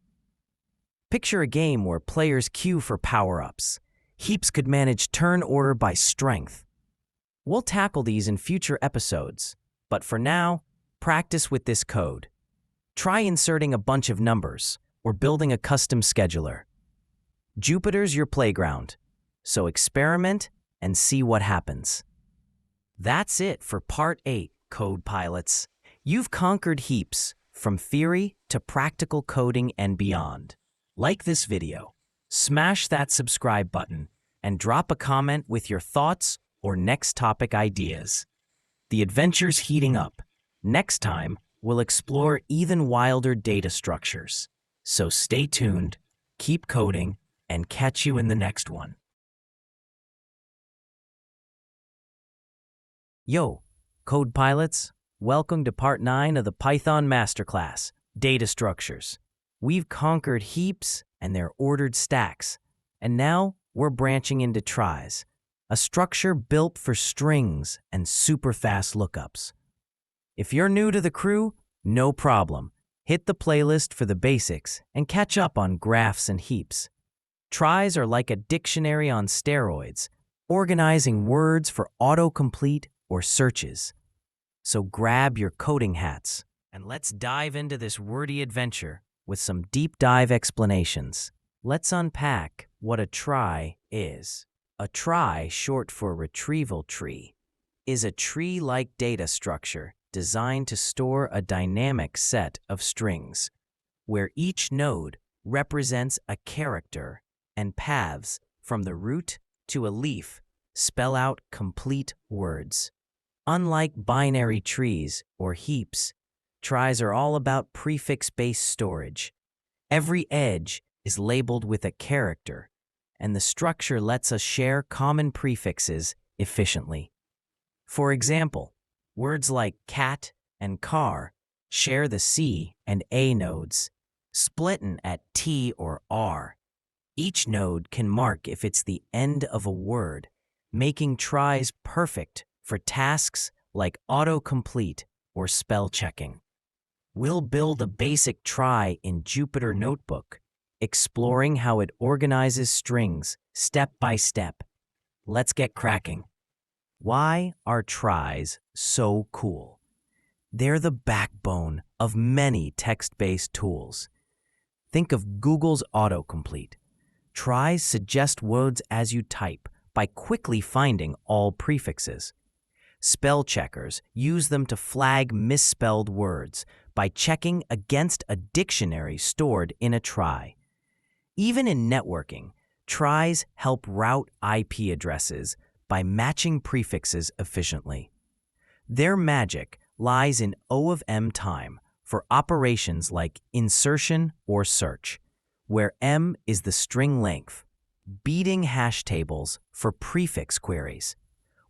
Picture a game where players queue for power-ups. Heaps could manage turn order by strength. We'll tackle these in future episodes, but for now, practice with this code. Try inserting a bunch of numbers or building a custom scheduler. Jupyter's your playground, so experiment and see what happens. That's it for Part 8, Code Pilots. You've conquered heaps, from theory to practical coding and beyond. Like this video, smash that subscribe button, and drop a comment with your thoughts or next topic ideas. The adventure's heating up. Next time, we'll explore even wilder data structures. So stay tuned, keep coding, and catch you in the next one. Yo, Code Pilots, welcome to Part 9 of the Python Masterclass, Data Structures. We've conquered heaps and their ordered stacks, and now we're branching into tries, a structure built for strings and super fast lookups. If you're new to the crew, no problem. Hit the playlist for the basics and catch up on graphs and heaps. Tries are like a dictionary on steroids, organizing words for autocomplete or searches. So grab your coding hats and let's dive into this wordy adventure with some deep dive explanations. Let's unpack what a trie is. A trie, short for retrieval tree, is a tree-like data structure designed to store a dynamic set of strings, where each node represents a character and paths from the root to a leaf spell out complete words. Unlike binary trees or heaps, tries are all about prefix-based storage. Every edge is labeled with a character, and the structure lets us share common prefixes efficiently. For example, words like cat and car share the C and A nodes, splitting at T or R. Each node can mark if it's the end of a word, making tries perfect for tasks like autocomplete or spell checking. We'll build a basic trie in Jupyter Notebook, exploring how it organizes strings step by step. Let's get cracking. Why are tries so cool? They're the backbone of many text-based tools. Think of Google's autocomplete. Tries suggest words as you type by quickly finding all prefixes. Spell checkers use them to flag misspelled words by checking against a dictionary stored in a trie. Even in networking, tries help route IP addresses by matching prefixes efficiently. Their magic lies in O of M time for operations like insertion or search, where M is the string length, beating hash tables for prefix queries.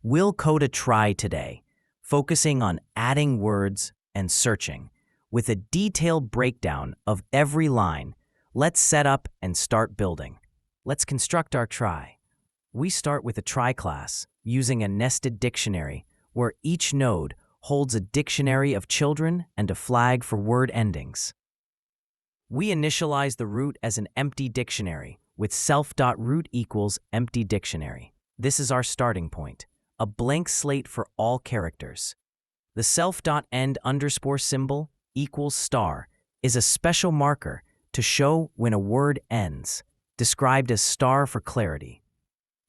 We'll code a trie today, focusing on adding words and searching. With a detailed breakdown of every line, let's set up and start building. Let's construct our trie. We start with a trie class, using a nested dictionary, where each node holds a dictionary of children and a flag for word endings. We initialize the root as an empty dictionary, with self.root equals empty dictionary. This is our starting point, a blank slate for all characters. The self.end underscore symbol equals star is a special marker to show when a word ends, described as star for clarity.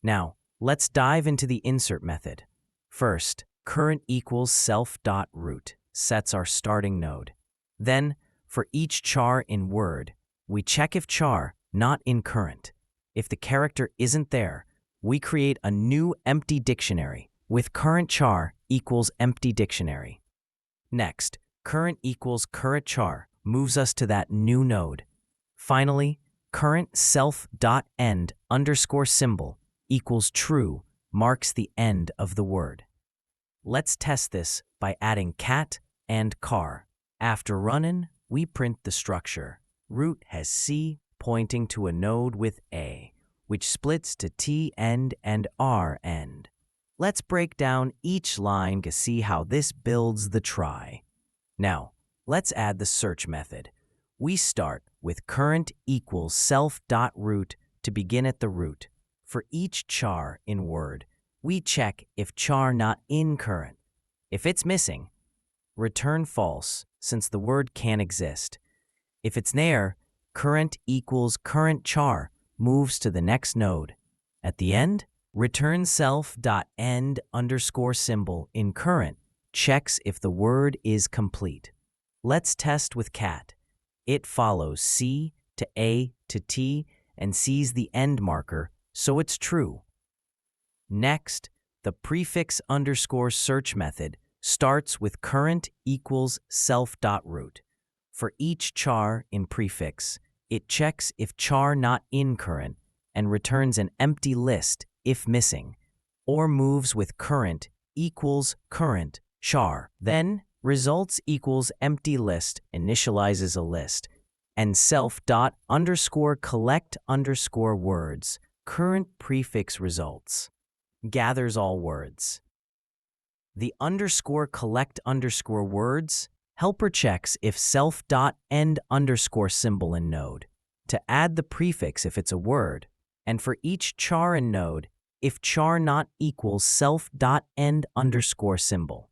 Now, let's dive into the insert method. First, current equals self.root sets our starting node. Then, for each char in word, we check if char not in current. If the character isn't there, we create a new empty dictionary with current char equals empty dictionary. Next, current equals current char moves us to that new node. Finally, current self.end underscore symbol equals true marks the end of the word. Let's test this by adding cat and car. After running, we print the structure. Root has C pointing to a node with A, which splits to T end and R end. Let's break down each line to see how this builds the trie. Now, let's add the search method. We start with current equals self.root to begin at the root. For each char in word, we check if char not in current. If it's missing, return false since the word can't exist. If it's there, current equals current char moves to the next node. At the end, return self.end underscore symbol in current checks if the word is complete. Let's test with cat. It follows C to A to T and sees the end marker, so it's true. Next, the prefix underscore search method starts with current equals self.root. For each char in prefix, it checks if char not in current and returns an empty list if missing, or moves with current equals current char. Then, results equals empty list initializes a list, and self._collect_words current prefix results. gathers all words. The underscore collect underscore words helper checks if self.end underscore symbol in node to add the prefix if it's a word, and for each char in node, if char not equals self.end underscore symbol.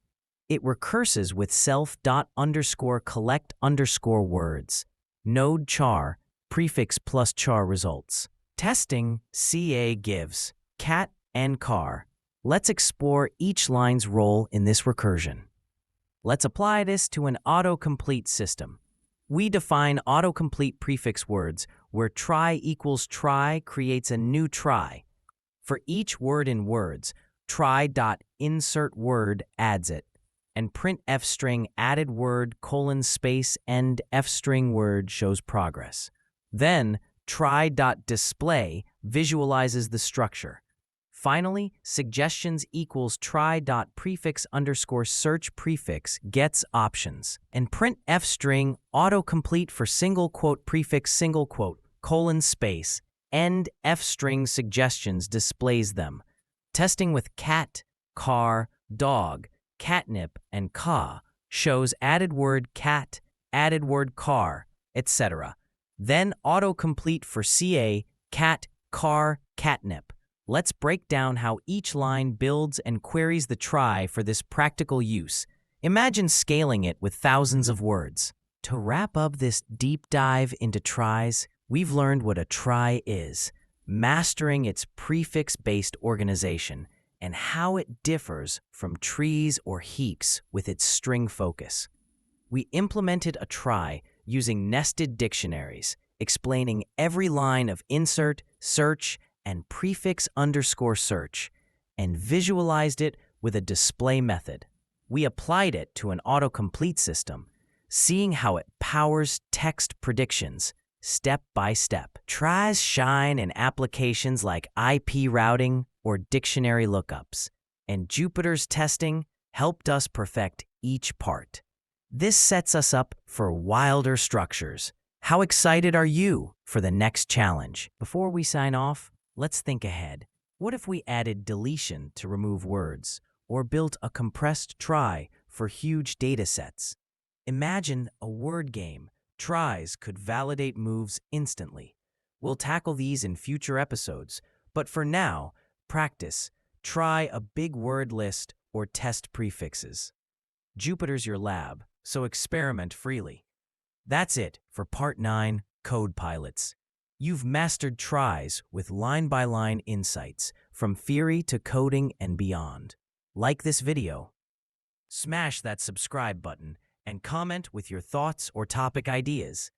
It recurses with self.underscore collect underscore words, node char, prefix plus char results. Testing CA gives cat and car. Let's explore each line's role in this recursion. Let's apply this to an autocomplete system. We define autocomplete prefix words where trie equals trie creates a new trie. For each word in words, trie.insert word adds it, and print f-string added word : end f-string word shows progress. Then trie.display visualizes the structure. Finally, suggestions equals trie.prefix underscore search prefix gets options, and print f-string autocomplete for single quote prefix single quote : end f-string suggestions displays them. Testing with cat, car, dog, catnip, and ka shows added word cat, added word car, etc. Then autocomplete for CA, cat, car, catnip. Let's break down how each line builds and queries the trie for this practical use. Imagine scaling it with thousands of words. To wrap up this deep dive into tries, we've learned what a trie is, mastering its prefix-based organization, and how it differs from trees or heaps with its string focus. We implemented a trie using nested dictionaries, explaining every line of insert, search, and prefix underscore search, and visualized it with a display method. We applied it to an autocomplete system, seeing how it powers text predictions step by step. Tries shine in applications like IP routing or dictionary lookups, and Jupyter's testing helped us perfect each part. This sets us up for wilder structures. How excited are you for the next challenge? Before we sign off, let's think ahead. What if we added deletion to remove words, or built a compressed trie for huge data sets? Imagine a word game. Tries could validate moves instantly. We'll tackle these in future episodes, but for now, practice. Try a big word list or test prefixes. Jupyter's your lab, so experiment freely. That's it for Part 9, Code Pilots. You've mastered tries with line-by-line insights from theory to coding and beyond. Like this video, smash that subscribe button, and comment with your thoughts or topic ideas.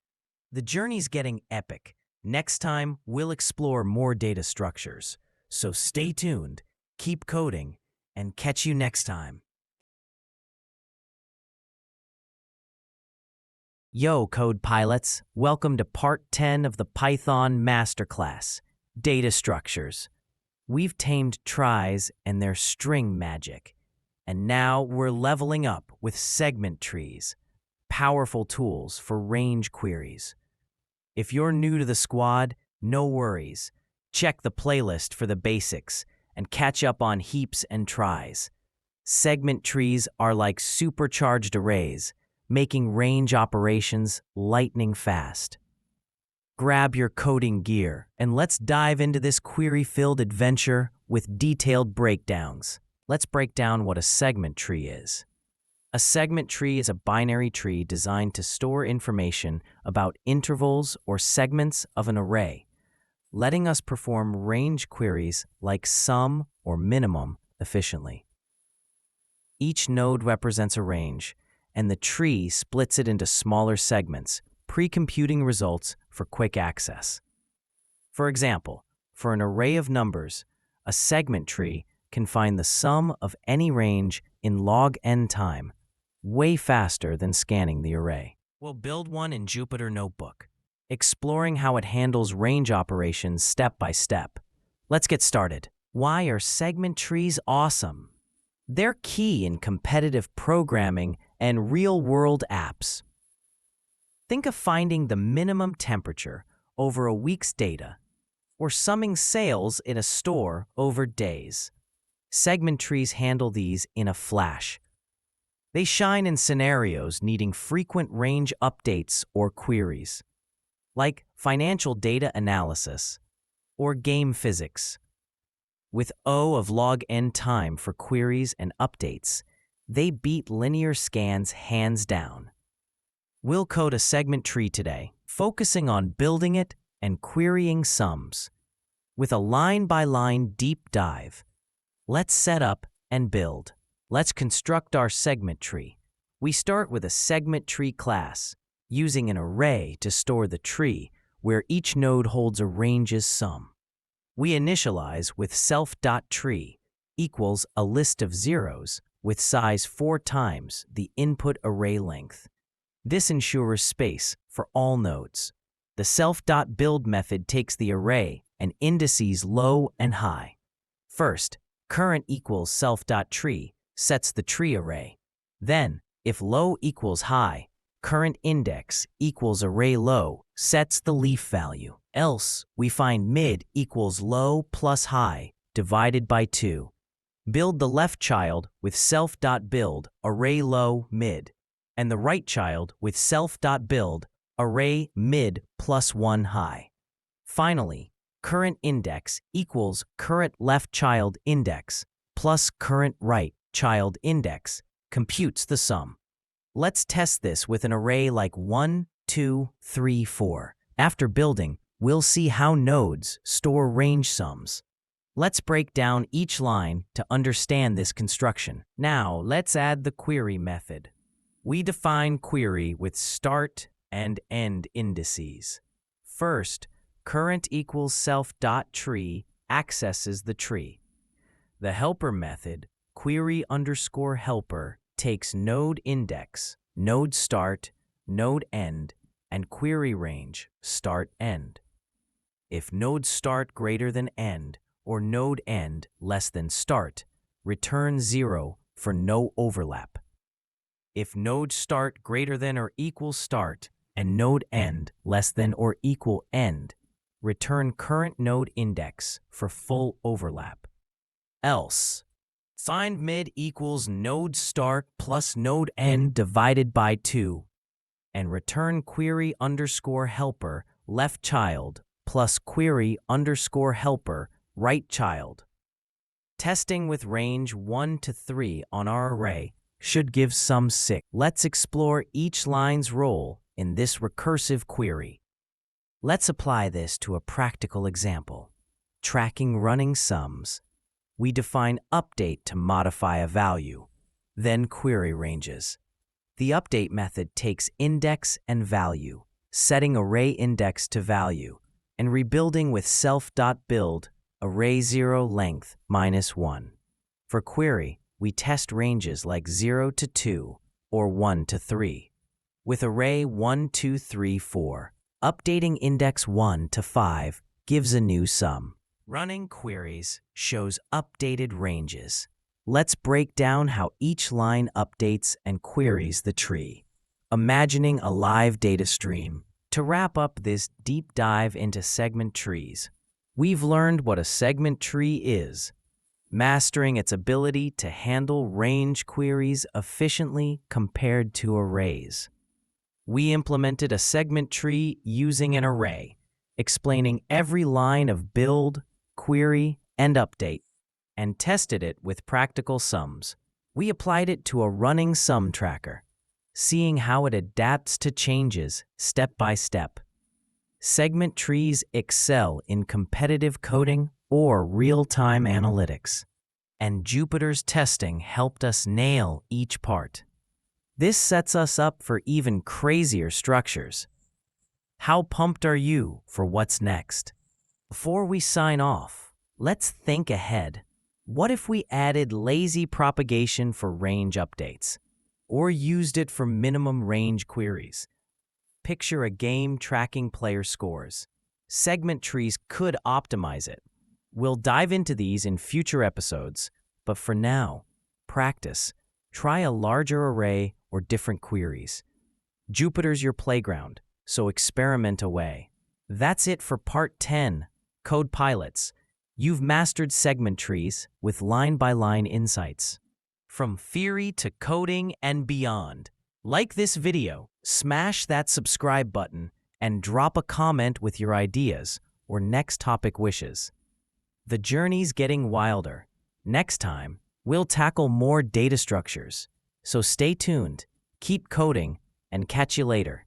The journey's getting epic. Next time, we'll explore more data structures. So stay tuned, keep coding, and catch you next time. Yo, Code Pilots! Welcome to Part 10 of the Python Masterclass, Data Structures. We've tamed tries and their string magic, and now we're leveling up with segment trees, powerful tools for range queries. If you're new to the squad, no worries. Check the playlist for the basics and catch up on heaps and tries. Segment trees are like supercharged arrays, making range operations lightning fast. Grab your coding gear and let's dive into this query-filled adventure with detailed breakdowns. Let's break down what a segment tree is. A segment tree is a binary tree designed to store information about intervals or segments of an array, letting us perform range queries like sum or minimum efficiently. Each node represents a range, and the tree splits it into smaller segments, pre-computing results for quick access. For example, for an array of numbers, a segment tree can find the sum of any range in log n time, way faster than scanning the array. We'll build one in Jupyter Notebook, exploring how it handles range operations step by step. Let's get started. Why are segment trees awesome? They're key in competitive programming and real-world apps. Think of finding the minimum temperature over a week's data, or summing sales in a store over days. Segment trees handle these in a flash. They shine in scenarios needing frequent range updates or queries, like financial data analysis or game physics. With O of log n time for queries and updates, they beat linear scans hands down. We'll code a segment tree today, focusing on building it and querying sums. With a line-by-line deep dive, let's set up and build. Let's construct our segment tree. We start with a segment tree class, using an array to store the tree, where each node holds a range's sum. We initialize with self.tree equals a list of zeros with size 4 times the input array length. This ensures space for all nodes. The self.build method takes the array and indices low and high. First, current equals self.tree sets the tree array. Then, if low equals high, current index equals array low sets the leaf value. Else, we find mid equals low plus high divided by 2. Build the left child with self.build array low mid, and the right child with self.build array mid plus 1 high. Finally, current index equals current left child index plus current right child index computes the sum. Let's test this with an array like 1, 2, 3, 4. After building, we'll see how nodes store range sums. Let's break down each line to understand this construction. Now, let's add the query method. We define query with start and end indices. First, current equals self.tree accesses the tree. The helper method, query underscore helper, takes node index, node start, node end, and query range, start end. If node start greater than end or node end less than start, return 0 for no overlap. If node start greater than or equals start and node end less than or equal end, return current node index for full overlap. Else, find mid equals node start plus node end divided by 2, and return query underscore helper left child plus query underscore helper right child. Testing with range 1 to 3 on our array should give sum 6. Let's explore each line's role in this recursive query. Let's apply this to a practical example. Tracking running sums. We define update to modify a value, then query ranges. The update method takes index and value, setting array index to value, and rebuilding with self.build array 0 length -1. For query, we test ranges like 0 to 2 or 1 to 3. With array 1, 2, 3, 4, updating index 1 to 5 gives a new sum. Running queries shows updated ranges. Let's break down how each line updates and queries the tree, imagining a live data stream. To wrap up this deep dive into segment trees, we've learned what a segment tree is, mastering its ability to handle range queries efficiently compared to arrays. We implemented a segment tree using an array, explaining every line of build, query, and update, and tested it with practical sums. We applied it to a running sum tracker, seeing how it adapts to changes step by step. Segment trees excel in competitive coding or real-time analytics, and Jupyter's testing helped us nail each part. This sets us up for even crazier structures. How pumped are you for what's next? Before we sign off, let's think ahead. What if we added lazy propagation for range updates, or used it for minimum range queries? Picture a game tracking player scores. Segment trees could optimize it. We'll dive into these in future episodes, but for now, practice. Try a larger array or different queries. Jupyter's your playground, so experiment away. That's it for Part 10, Code Pilots. You've mastered segment trees with line-by-line insights. From theory to coding and beyond. Like this video, smash that subscribe button, and drop a comment with your ideas or next topic wishes. The journey's getting wilder. Next time, we'll tackle more data structures. So stay tuned, keep coding, and catch you later.